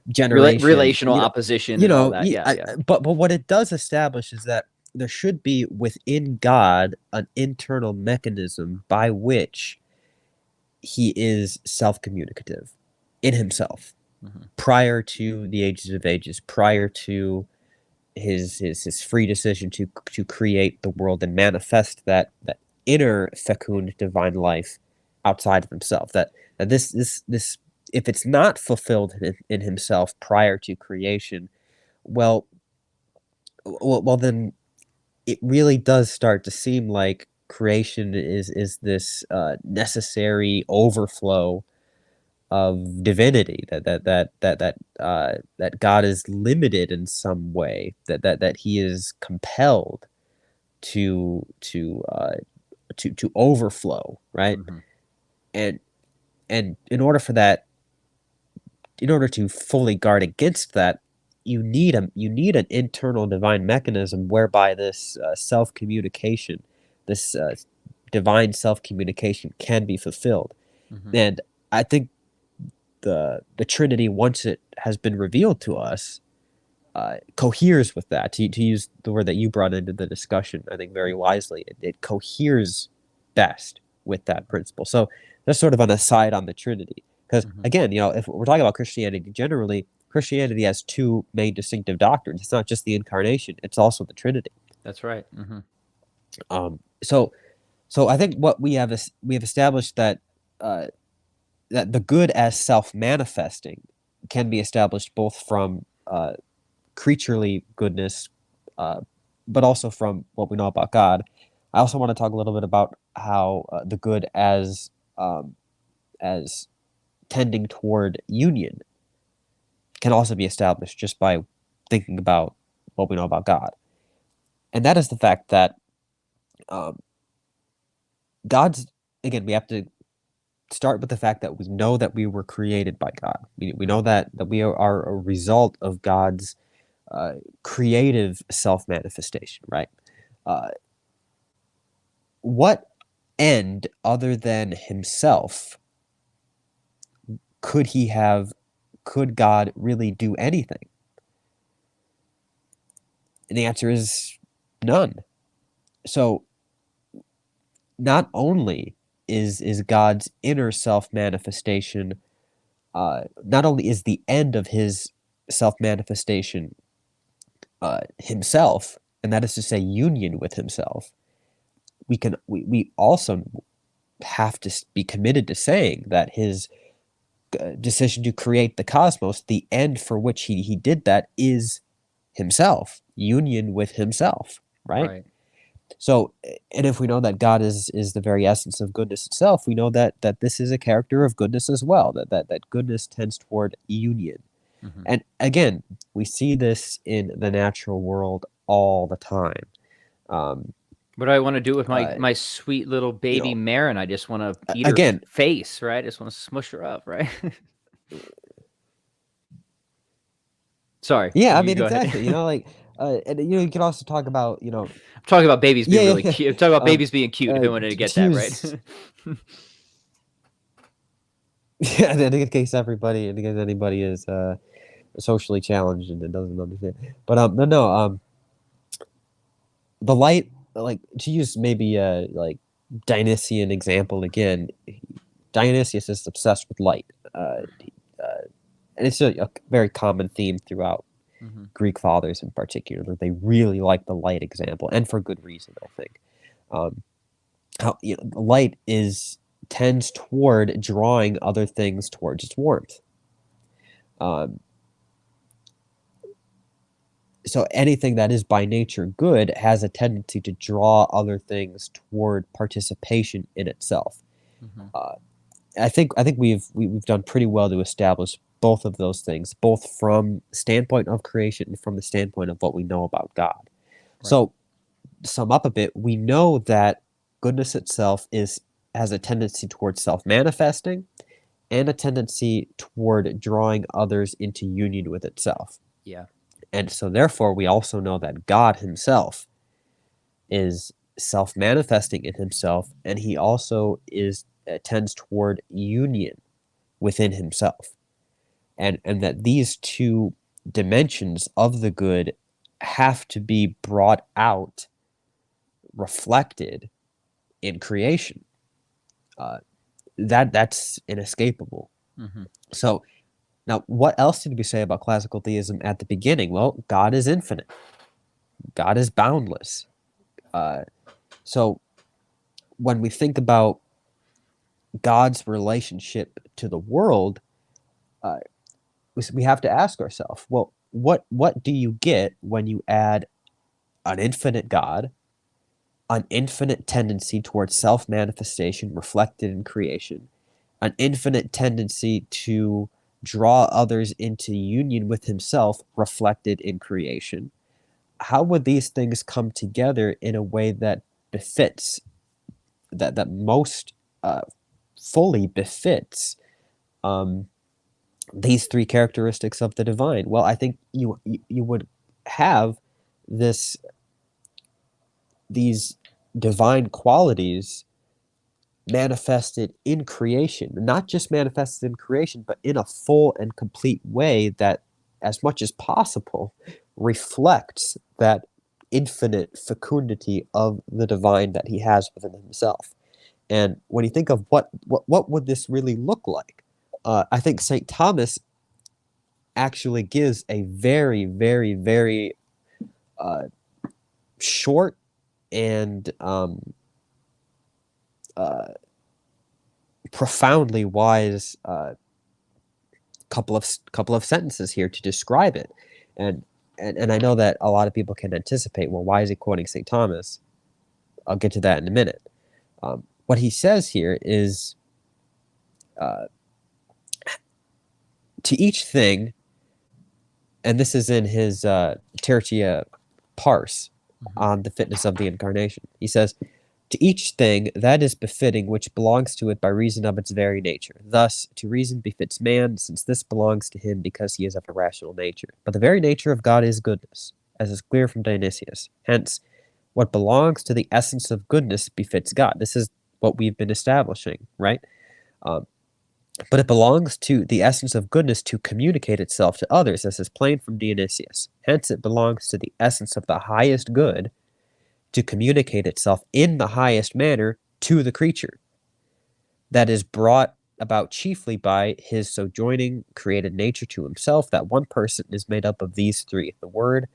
generation, Relational opposition you and all know, that. y- Yeah. I, Yeah. but what it does establish is that there should be within God an internal mechanism by which he is self-communicative in himself Mm-hmm. prior to the ages of ages, prior to his free decision to create the world and manifest that inner fecund divine life outside of himself. That this if it's not fulfilled in himself prior to creation, well, well, then it really does start to seem like creation is this necessary overflow of divinity, that God is limited in some way, that he is compelled to to overflow, right? Mm-hmm. And in order for that, in order to fully guard against that, you need an internal divine mechanism whereby this self communication, this divine self communication, can be fulfilled. Mm-hmm. And I think the Trinity, once it has been revealed to us, coheres with that. To use the word that you brought into the discussion, I think very wisely, it coheres best with that principle. So that's sort of an aside on the Trinity, because Mm-hmm. again, if we're talking about Christianity generally, Christianity has two main distinctive doctrines. It's not just the incarnation; it's also the Trinity. That's right. Mm-hmm. So I think what we have established that uh, that the good as self manifesting can be established both from creaturely goodness, uh, but also from what we know about God. I also want to talk a little bit about how the good as tending toward union can also be established just by thinking about what we know about God, and that is the fact that um, God's, again, we have to start with the fact that we know that we were created by God. We know that we are a result of God's creative self manifestation, right? Uh, what end other than himself could he have, could God really do anything? And the answer is none. So not only is God's inner self manifestation, not only is the end of his self manifestation himself, and that is to say, union with himself. We also have to be committed to saying that his decision to create the cosmos, the end for which he did that, is himself, union with himself, right? Right. So, and if we know that God is the very essence of goodness itself, we know that this is a character of goodness as well. That goodness tends toward union. Hmm. And again, we see this in the natural world all the time. Um, What do I want to do with my uh, my sweet little you baby know, Marin? I just want to eat her again, face, right? I just want to smush her up, right? Sorry, yeah, I you mean, go ahead. exactly. And you can also talk about, I'm talking about babies being yeah, really yeah, cute. I'm talking about um, babies being cute. If I wanted to get to that right. use, yeah, in case everybody, in case anybody is socially challenged and doesn't understand. But no, the light, like to use maybe like Dionysian example again. Dionysius is obsessed with light, and it's a very common theme throughout Hmm. Greek fathers in particular, that they really like the light example, and for good reason, I think. Um, how light is tends toward drawing other things towards its warmth. Um, so anything that is by nature good has a tendency to draw other things toward participation in itself. Hmm. Uh, I think we've done pretty well to establish both of those things, both from standpoint of creation and from the standpoint of what we know about God. Right. So, to sum up a bit, we know that goodness itself is has a tendency towards self-manifesting and a tendency toward drawing others into union with itself. Yeah. And so therefore we also know that God himself is self-manifesting in himself, and he also is tends toward union within himself. And that these two dimensions of the good have to be brought out, reflected in creation. Uh, that's inescapable. Hmm. So now, what else did we say about classical theism at the beginning? Well, God is infinite. God is boundless. Uh, so when we think about God's relationship to the world, uh, we have to ask ourselves, well, what do you get when you add an infinite God, an infinite tendency towards self-manifestation reflected in creation, an infinite tendency to draw others into union with himself reflected in creation? How would these things come together in a way that befits, that most uh, fully befits um, these three characteristics of the divine? Well, I think you would have this these divine qualities manifested in creation, not just manifested in creation, but in a full and complete way that, as much as possible, reflects that infinite fecundity of the divine that he has within himself. And when you think of what would this really look like, I think Saint Thomas actually gives a very, very, very uh, short and uh, profoundly wise couple of sentences here to describe it. And and I know that a lot of people can anticipate, well, why is he quoting St. Thomas? I'll get to that in a minute. What he says here is, uh, to each thing, and this is in his Tertia Pars Hmm. on the fitness of the incarnation. He says, to each thing that is befitting which belongs to it by reason of its very nature. Thus, to reason befits man, since this belongs to him because he is of a rational nature. But the very nature of God is goodness, as is clear from Dionysius. Hence, what belongs to the essence of goodness befits God. This is what we've been establishing, right? Um, but it belongs to the essence of goodness to communicate itself to others. This is plain from Dionysius. Hence, it belongs to the essence of the highest good to communicate itself in the highest manner to the creature. That is brought about chiefly by his so joining created nature to himself, that one person is made up of these three: the Word,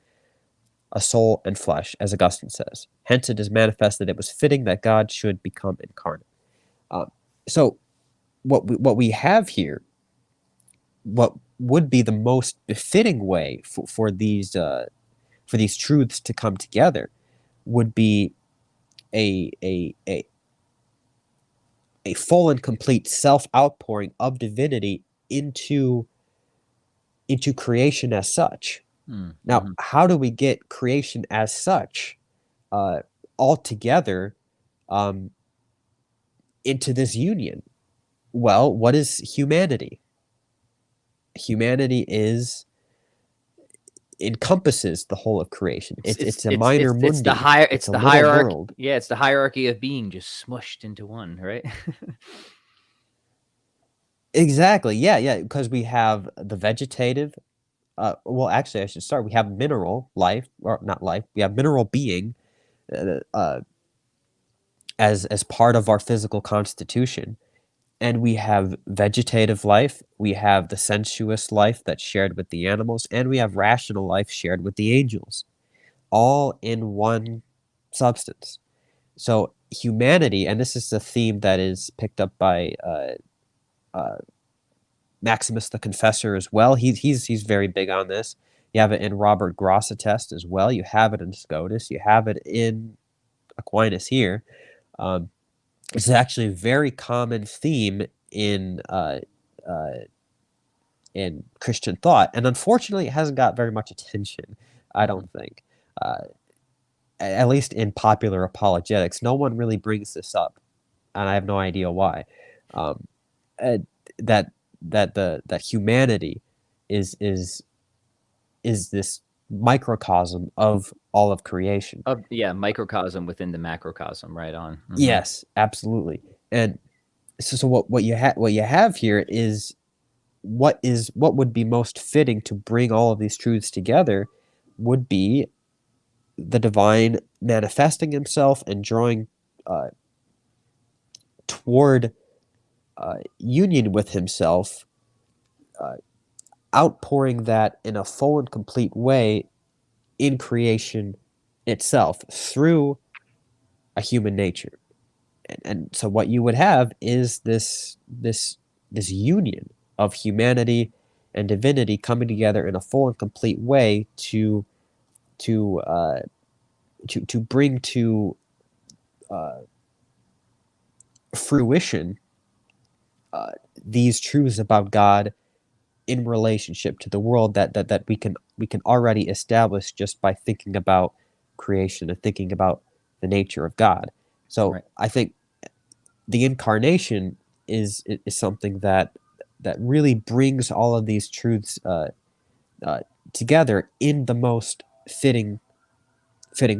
a soul, and flesh, as Augustine says. Hence, it is manifest that it was fitting that God should become incarnate. So, what we have here, what would be the most befitting way for these truths to come together, would be a a a, a full and complete self outpouring of divinity into creation as such. Now, Mm-hmm. how do we get creation as such all together um, into this union? Well, what is humanity? Humanity encompasses the whole of creation. It's a minor It's the mundi. higher It's it's a the little hierarchy. world. Yeah, it's the hierarchy of being just smushed into one, right? Exactly. Yeah, yeah. Because we have the vegetative. Well, actually, I should start. We have mineral life, or not life. We have mineral being as part of our physical constitution, and we have vegetative life. We have the sensuous life that's shared with the animals, and we have rational life shared with the angels, all in one substance. So humanity, and this is a theme that is picked up by uh, Maximus the Confessor as well. He's very big on this. You have it in Robert Grosseteste as well. You have it in Scotus. You have it in Aquinas here. Um, it's actually a very common theme uh, in Christian thought, and unfortunately, it hasn't got very much attention. I Mhm. don't think, at least in popular apologetics, no one really brings this up, and I have no idea why. Um, uh, that that humanity is is is this microcosm of all of creation. Yeah, microcosm within the macrocosm, right on. Hmm. Yes, absolutely. And so what you have here is what would be most fitting to bring all of these truths together would be the divine manifesting himself and drawing uh, toward union with himself, uh, outpouring that in a full and complete way in creation itself through a human nature. And so what you would have is this union of humanity and divinity coming together in a full and complete way to to bring to uh, fruition uh, these truths about God in relationship to the world that we can already establish just by thinking about creation and thinking about the nature of God. So Right. I think the incarnation is something that really brings all of these truths uh, together in the most fitting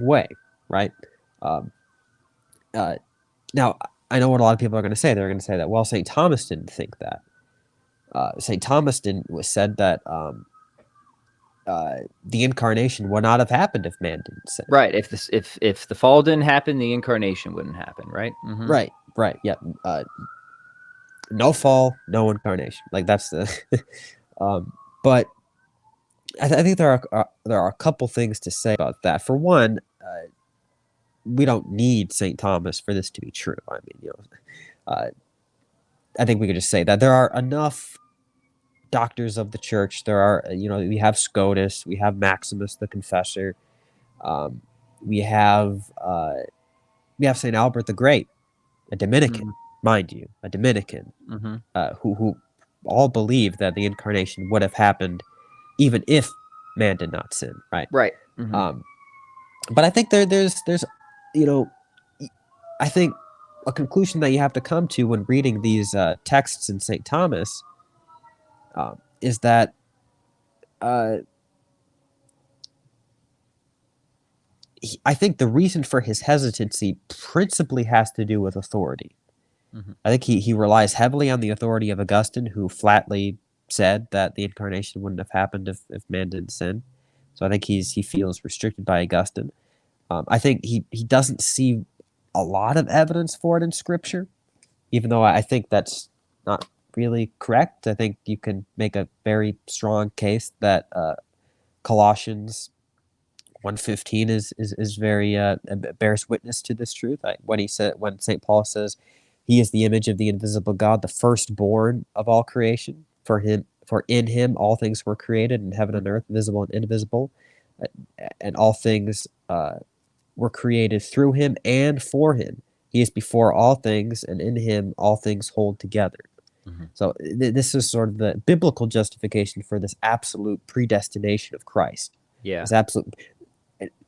way, right? Um, uh, Now, I know what a lot of people are going to say. They're going to say that, well, St. Thomas didn't think that. St. Thomas didn't was said that the incarnation would not have happened if man didn't sin. Right. If the fall didn't happen, the incarnation wouldn't happen, right? Hmm. Right, right, yeah. No fall, no incarnation. Like that's the. But I think there are a couple things to say about that. For one, we don't need St. Thomas for this to be true. I mean, uh, I think we could just say that there are enough doctors of the church. There are, we have Scotus, we have Maximus the Confessor, um, we have uh, we have Saint Albert the Great, a Dominican, Hmm. mind you, a Dominican, Hmm. who all believe that the incarnation would have happened even if man did not sin, right? Right. Hmm. Um, but I think there's you know I think a conclusion that you have to come to when reading these texts in Saint Thomas is that uh, I think the reason for his hesitancy principally has to do with authority. Mhm. I think he relies heavily on the authority of Augustine, who flatly said that the incarnation wouldn't have happened if man didn't sin. So I think he feels restricted by Augustine. I think he doesn't see a lot of evidence for it in Scripture, even though I think that's not really correct. I think you can make a very strong case that Colossians 1:15 is very bears witness to this truth. When St. Paul says he is the image of the invisible God, the firstborn of all creation. For in him all things were created in heaven and earth, visible and invisible, and all things were created through him and for him. He is before all things, and in him all things hold together. Mhm. So this is sort of the biblical justification for this absolute predestination of Christ. Yeah. This absolute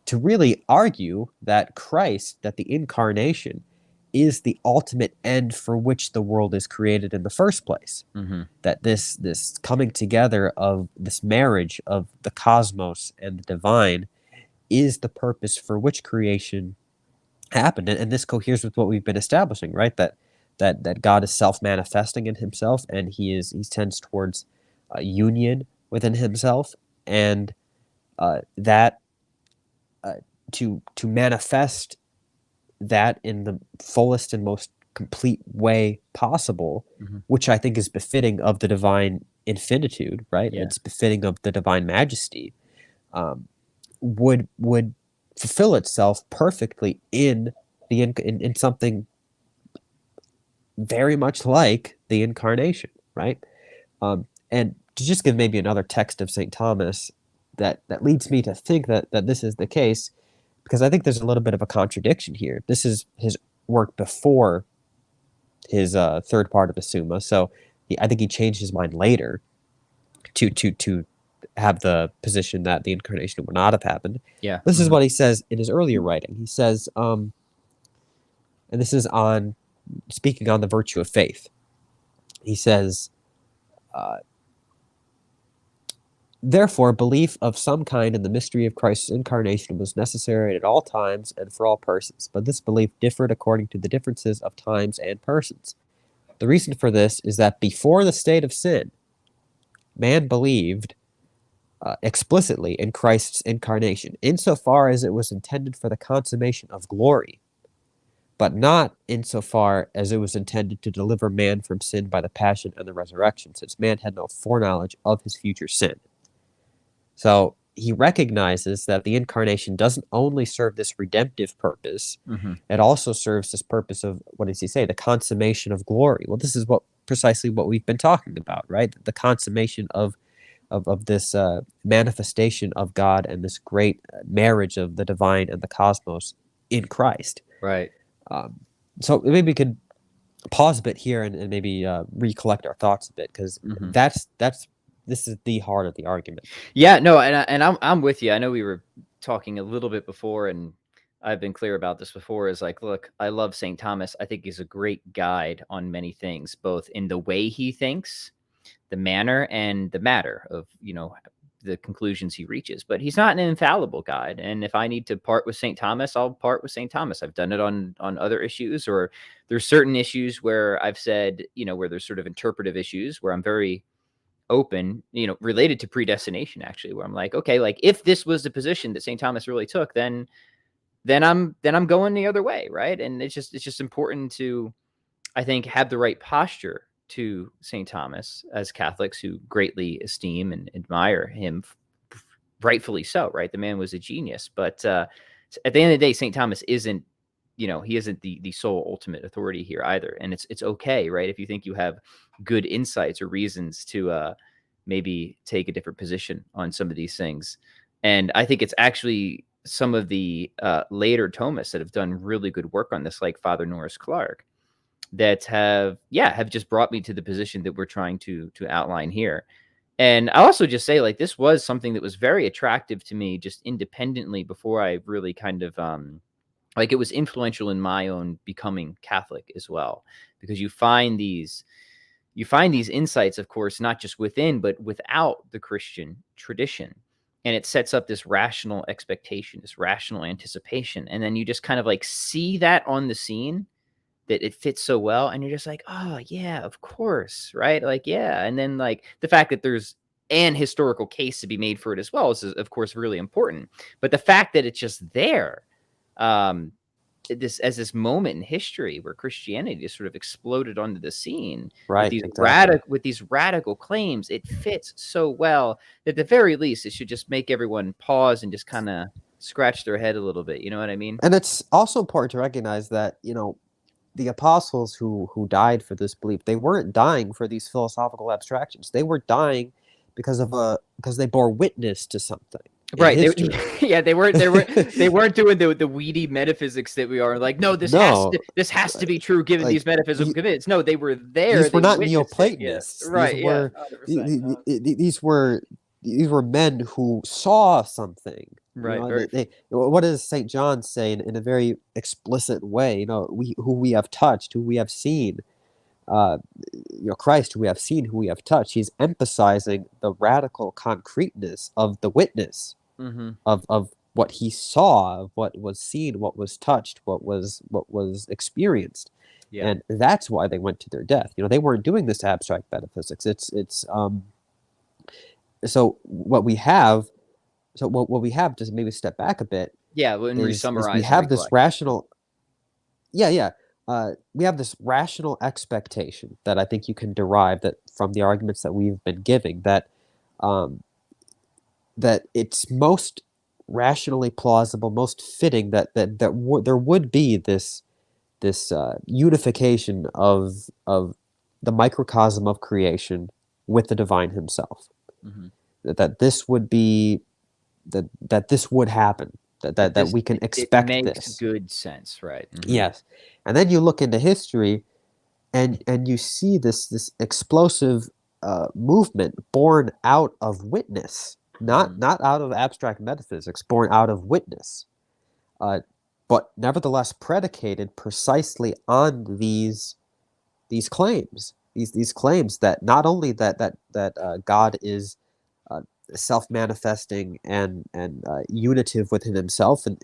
to really argue that Christ, that the incarnation, is the ultimate end for which the world is created in the first place. Mhm. That this coming together of this marriage of the cosmos and the divine is the purpose for which creation happened. And this coheres with what we've been establishing, right? That God is self-manifesting in himself, and he tends towards union within himself, and that uh, to manifest that in the fullest and most complete way possible, Mhm. which I think is befitting of the divine infinitude, right? Yeah. It's befitting of the divine majesty. Um, would fulfill itself perfectly in something very much like the incarnation, right? And to just give maybe another text of St. Thomas that leads me to think that this is the case, because I think there's a little bit of a contradiction here. This is his work before his third part of the Summa, so I think he changed his mind later to have the position that the incarnation would not have happened. Yeah. This is Mhm. what he says in his earlier writing. He says, and this is on speaking on the virtue of faith. He says, uh, therefore, belief of some kind in the mystery of Christ's incarnation was necessary at all times and for all persons, but this belief differed according to the differences of times and persons. The reason for this is that before the state of sin, man believed explicitly in Christ's incarnation, insofar as it was intended for the consummation of glory, but not insofar as it was intended to deliver man from sin by the passion and the resurrection, since man had no foreknowledge of his future sin. So he recognizes that the incarnation doesn't only serve this redemptive purpose, Mhm. it also serves this purpose of, what does he say, the consummation of glory. Well, this is precisely what we've been talking about, right? The consummation of this manifestation of God and this great marriage of the divine and the cosmos in Christ. Right. Um, so maybe we could pause a bit here and maybe recollect our thoughts a bit, because Mhm. this is the heart of the argument. Yeah, no, and I'm with you. I know we were talking a little bit before, and I've been clear about this before. Is like, look, I love St. Thomas. I think he's a great guide on many things, both in the way he thinks, the manner, and the matter of the conclusions he reaches. But he's not an infallible guide. And if I need to part with St. Thomas, I'll part with St. Thomas. I've done it on other issues, or there's certain issues where I've said, where there's sort of interpretive issues where I'm very open, related to predestination actually, where I'm like, okay, like if this was the position that St. Thomas really took, then I'm going the other way, right? And it's just important to, I think, have the right posture to St. Thomas as Catholics who greatly esteem and admire him, rightfully so, right? The man was a genius, but at the end of the day, St. Thomas isn't, he isn't the sole ultimate authority here either, and it's okay, right? If you think you have good insights or reasons to maybe take a different position on some of these things, and I think it's actually some of the later Thomists that have done really good work on this, like Father Norris Clark, that have just brought me to the position that we're trying to outline here. And I also just say, like, this was something that was very attractive to me just independently before I really kind of like, it was influential in my own becoming Catholic as well, because you find these insights, of course, not just within but without the Christian tradition. And it sets up this rational expectation, this rational anticipation, and then you just kind of like see that on the scene that it fits so well, and you're just like, oh yeah, of course, right? Like, yeah. And then like the fact that there's an historical case to be made for it as well is of course really important. But the fact that it's just there, um, this moment in history where Christianity just sort of exploded onto the scene with Right, these exactly. radical claims, it fits so well that at the very least it should just make everyone pause and just kind of scratch their head a little bit. You know what I mean? And it's also important to recognize that, the apostles who died for this belief, they weren't dying for these philosophical abstractions. They were dying because they bore witness to something in Right. history. Yeah, they weren't doing the weedy metaphysics that we are like, no, No, this has to be true given like these metaphysical convictions. No, they were there, these were they not witnessed it. Yeah. Neoplatonists. Right. Yeah. 100%. These were men who saw something. Right. Very What does St. John say in a very explicit way? Who we have touched, who we have seen, uh, Christ, who we have seen, who we have touched. He's emphasizing the radical concreteness of the witness mhm. of what he saw, of what was seen, what was touched, what was experienced. Yeah. And that's why they went to their death. They weren't doing this abstract metaphysics. It's so what we have so what we have, just maybe step back a bit, Yeah, when we is we summarize and have this recollect. rational, yeah, we have this rational expectation that I think you can derive that from the arguments that we've been giving, um, that it's most rationally plausible, most fitting that there would be this unification of the microcosm of creation with the divine himself. Mhm. That this would be that this would happen. That we can It expect makes this. good sense, right? Mhm. Yes, and then you look into history, and you see this explosive movement born out of witness, not Mhm. not out of abstract metaphysics, born out of witness, uh, but nevertheless predicated precisely on these claims, these claims that not only that God is uh, self-manifesting and unitive within himself in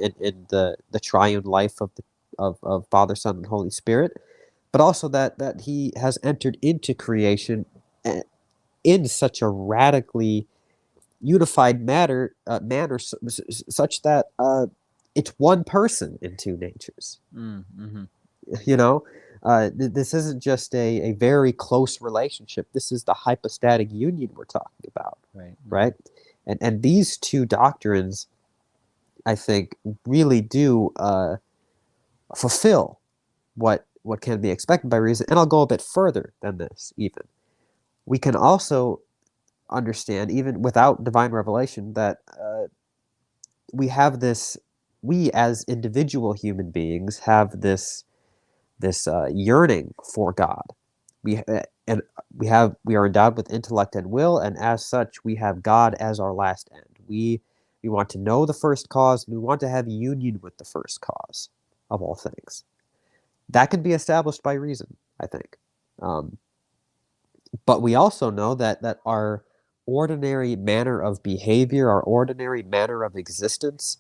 the triune life of Father, Son, and Holy Spirit, but also that he has entered into creation in such a radically unified such that it's one person in two natures. Mm, mhm. You know, this isn't just a very close relationship. This is the hypostatic union we're talking about, Right. right? Mhm. And these two doctrines, I think, really do fulfill what can be expected by reason. And I'll go a bit further than this. Even we can also understand, even without divine revelation, that we have this. We as individual human beings have this yearning for God. And we are endowed with intellect and will, and as such, we have God as our last end. We want to know the first cause, and we want to have union with the first cause of all things. That can be established by reason, I think. Um, but we also know that our ordinary manner of behavior, our ordinary manner of existence,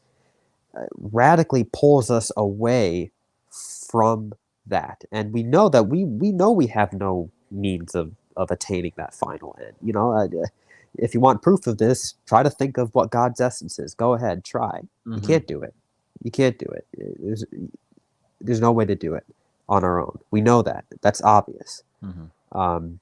radically pulls us away from that. And we know that we know we have no means of attaining that final end. If you want proof of this, try to think of what God's essence is. Go ahead, try. You Mhm. can't do it. You can't do it. There's no way to do it on our own. We know that. That's obvious. Mhm. Um,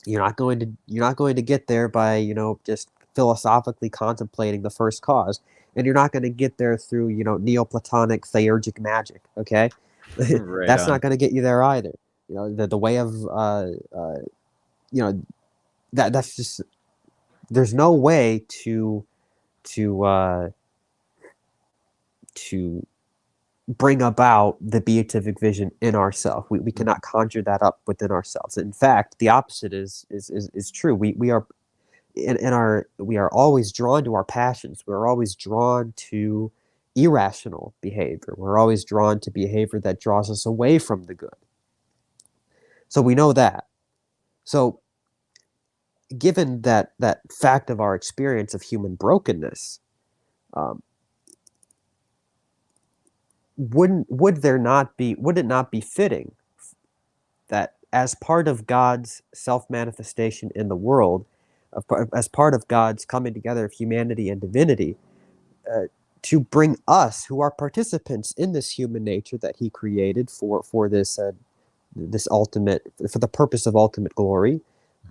you're not going to get there by just philosophically contemplating the first cause, and you're not going to get there through Neoplatonic theurgic magic. Okay, Right that's not on. going to get you there either. The way of you know that's just there's no way to to bring about the beatific vision in ourselves. We Mhm. cannot conjure that up within ourselves. In fact, the opposite is true. We are we are always drawn to our passions. We're always drawn to irrational behavior. We're always drawn to behavior that draws us away from the good. So we know that. So given that fact of our experience of human brokenness, um, would it not be fitting that as part of God's self-manifestation in the world, as part of God's coming together of humanity and divinity, uh, to bring us, who are participants in this human nature that He created for this ultimate, for the purpose of ultimate glory,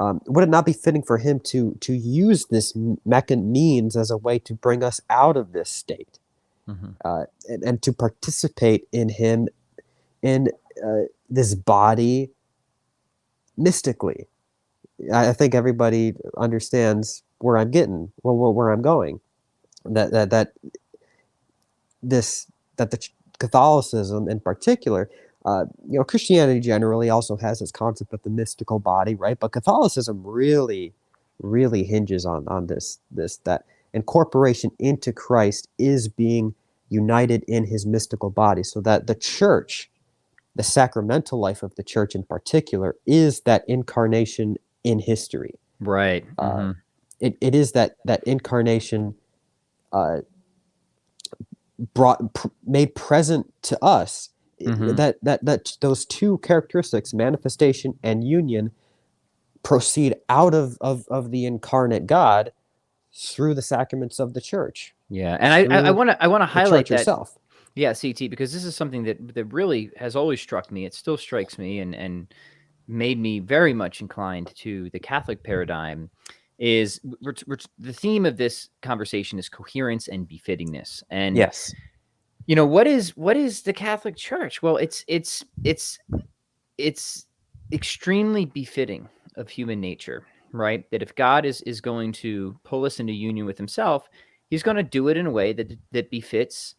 would it not be fitting for Him to use this means as a way to bring us out of this state, Mhm. and to participate in Him in this body mystically? I think everybody understands where I'm getting, where I'm going. That this that the Catholicism in particular, Christianity generally also has this concept of the mystical body, right? But Catholicism really hinges on this that incorporation into Christ is being united in His mystical body, so that the church, the sacramental life of the church in particular, is that incarnation in history. Right. Uh, Mhm. it is that incarnation, uh, made present to us. Mhm. That those two characteristics, manifestation and union, proceed out of the incarnate God through the sacraments of the church, Yeah, and I through wanna the highlight church that. herself. Yeah, CT, because this is something that really has always struck me. It still strikes me and made me very much inclined to the Catholic paradigm. Is the theme of this conversation is coherence and befittingness. And Yes. what is the Catholic Church? Well, it's extremely befitting of human nature, right? That if God is going to pull us into union with Himself, He's going to do it in a way that befits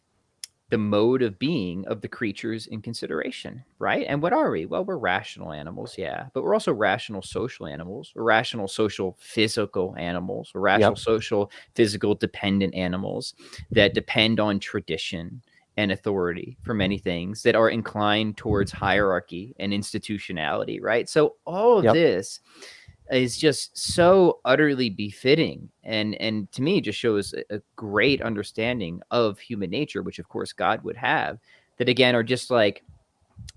the mode of being of the creatures in consideration, right? And what are we? Well, we're rational animals, yeah, but we're also rational social animals. We're rational social physical animals. We're rational Yep. social physical dependent animals that depend on tradition and authority for many things, that are inclined towards hierarchy and institutionality, right? So all of Yep. this is just so utterly befitting, and to me just shows a great understanding of human nature, which of course God would have, that again are just like,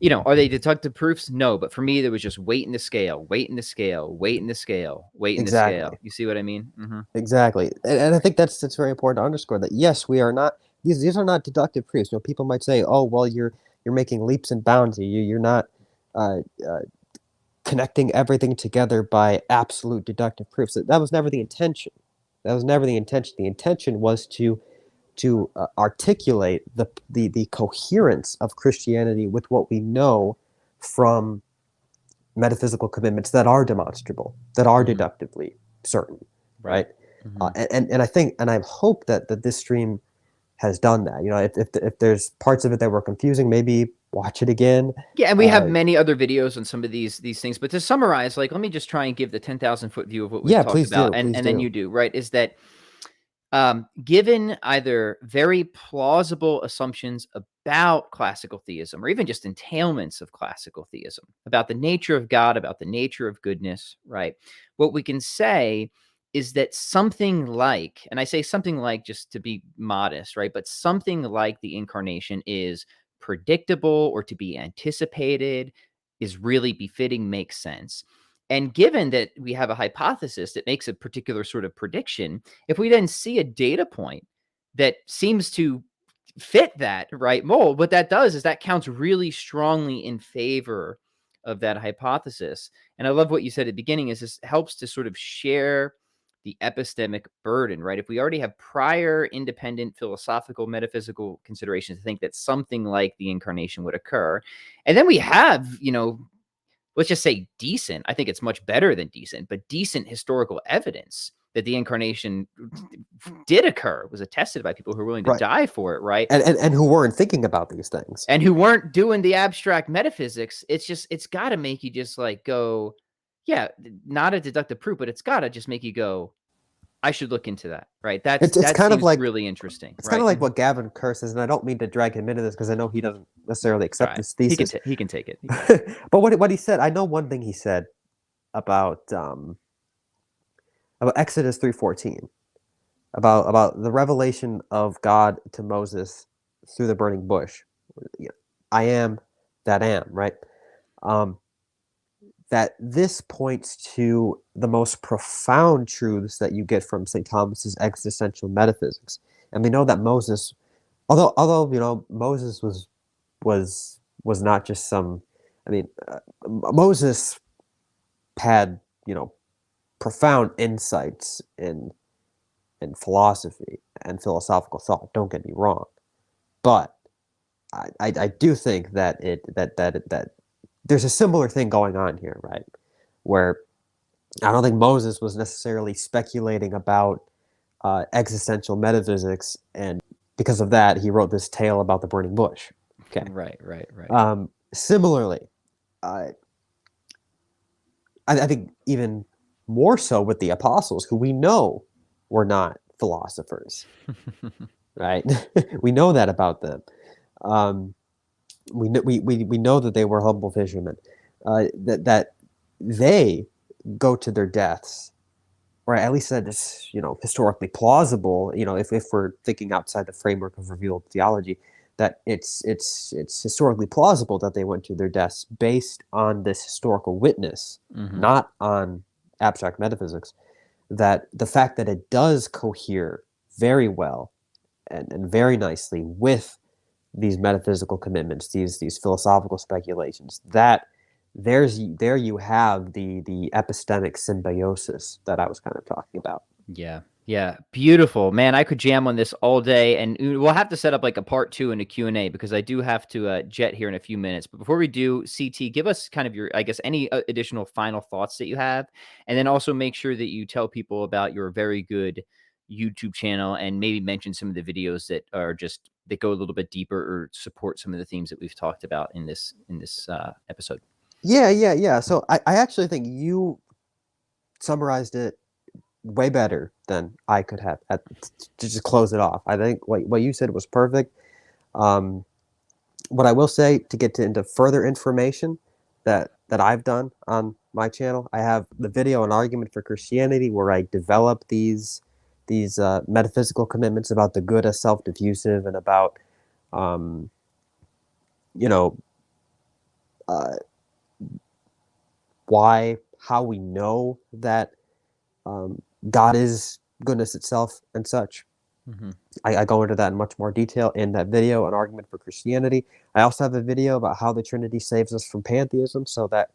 are they deductive proofs? No, but for me there was just weight in the scale, weight in the scale, weight in the scale, weight in the scale. Exactly. You see what I mean? Exactly. And I think that's very important to underscore that yes, we are not, these are not deductive proofs. People might say, oh well, you're making leaps and bounds. You're not uh, uh, connecting everything together by absolute deductive proofs. That was never the intention. That was never the intention. The intention was to articulate the coherence of Christianity with what we know from metaphysical commitments that are demonstrable, that are Mhm. deductively certain, Right. right? Mhm. And I think, and I hope that this stream has done that. If there's parts of it that were confusing, maybe watch it again. Yeah, and we have Uh, many other videos on some of these things, but to summarize, like, let me just try and give the 10,000-foot view of what we've yeah, talked please about, do, and please then do. you do, right? Is that given either very plausible assumptions about classical theism, or even just entailments of classical theism, about the nature of God, about the nature of goodness, right? What we can say is that something like, and I say something like just to be modest, right? But something like the incarnation is predictable or to be anticipated, is really befitting, makes sense. And given that we have a hypothesis that makes a particular sort of prediction, if we then see a data point that seems to fit that right mold, what that does is that counts really strongly in favor of that hypothesis. And I love what you said at the beginning, is this helps to sort of share the epistemic burden, right? If we already have prior independent philosophical, metaphysical considerations to think that something like the incarnation would occur, and then we have, let's just say decent, I think it's much better than decent, but decent historical evidence that the incarnation did occur, was attested by people who were willing to Right. die for it, right? And who weren't thinking about these things. And who weren't doing the abstract metaphysics. It's got to make you just like go, yeah, not a deductive proof, but it's got to just make you go, I should look into that, right? It's it's That kind of seems like really interesting, it's kind right? of like what Gavin Kerr says, and I don't mean to drag him into this because I know he doesn't necessarily It's all accept right. this thesis. He can take it. But what he said, I know one thing he said about Exodus 3:14, about the revelation of God to Moses through the burning bush, I am that am, right? Um, that this points to the most profound truths that you get from St. Thomas's existential metaphysics. And we know that Moses, although Moses was not just some, I mean, Moses had profound insights in philosophy and philosophical thought. Don't get me wrong, but I do think that that there's a similar thing going on here, right? Where I don't think Moses was necessarily speculating about existential metaphysics, and because of that, he wrote this tale about the burning bush. Okay. Right. Right. Similarly, uh, I think even more so with the apostles, who we know were not philosophers, right? We know that about them. Um, we know that they were humble fishermen. That they go to their deaths, or at least that is historically plausible. If we're thinking outside the framework of revealed theology, that it's historically plausible that they went to their deaths based on this historical witness, not on abstract metaphysics. That the fact that it does cohere very well and very nicely with these metaphysical commitments, these philosophical speculations, that there you have the epistemic symbiosis that I was kind of talking about. Yeah. Yeah. Beautiful, man. I could jam on this all day, and we'll have to set up like a part 2 and a Q&A, because I do have to jet here in a few minutes. But before we do, CT, give us kind of your, I guess, any additional final thoughts that you have, and then also make sure that you tell people about your very good YouTube channel, and maybe mention some of the videos that are just that go a little bit deeper or support some of the themes that we've talked about in this episode. Yeah. So I actually think you summarized it way better than I could have to just close it off. I think what you said was perfect. What I will say, to get into further information that I've done on my channel, I have the video An Argument for Christianity, where I develop these metaphysical commitments about the good as self-diffusive, and about um, you know uh, how we know that God is goodness itself and such. I go into that in much more detail in that video, An Argument for Christianity. I also have a video about how the Trinity saves us from pantheism, so that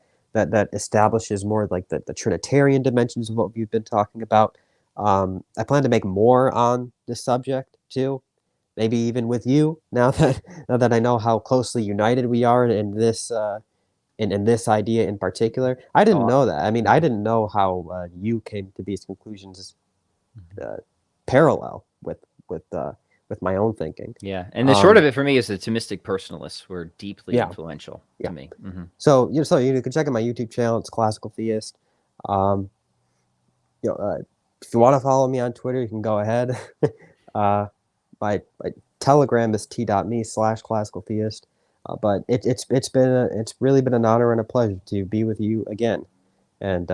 establishes more like the Trinitarian dimensions of what we've been talking about. I plan to make more on this subject too, maybe even with you, now that I know how closely united we are in this in this idea in particular. I didn't know that. I mean, I didn't know how you came to these conclusions parallel with my own thinking. Yeah, and the short of it for me is the Thomistic personalists were deeply Yeah. influential Yeah. to me. So you can check out my YouTube channel. It's Classical Theist. If you want to follow me on Twitter, you can go ahead. My Telegram is t.me/classical theist. But it's really been an honor and a pleasure to be with you again, and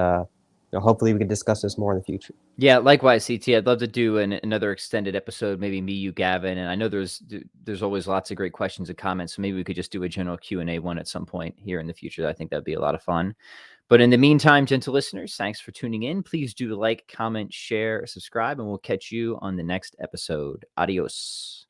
hopefully we can discuss this more in the future. Yeah, likewise, CT. I'd love to do another extended episode, maybe me, you, Gavin, and I know there's always lots of great questions and comments, so maybe we could just do a general Q&A one at some point here in the future. I think that'd be a lot of fun. But in the meantime, gentle listeners, thanks for tuning in. Please do like, comment, share, subscribe, and we'll catch you on the next episode. Adios.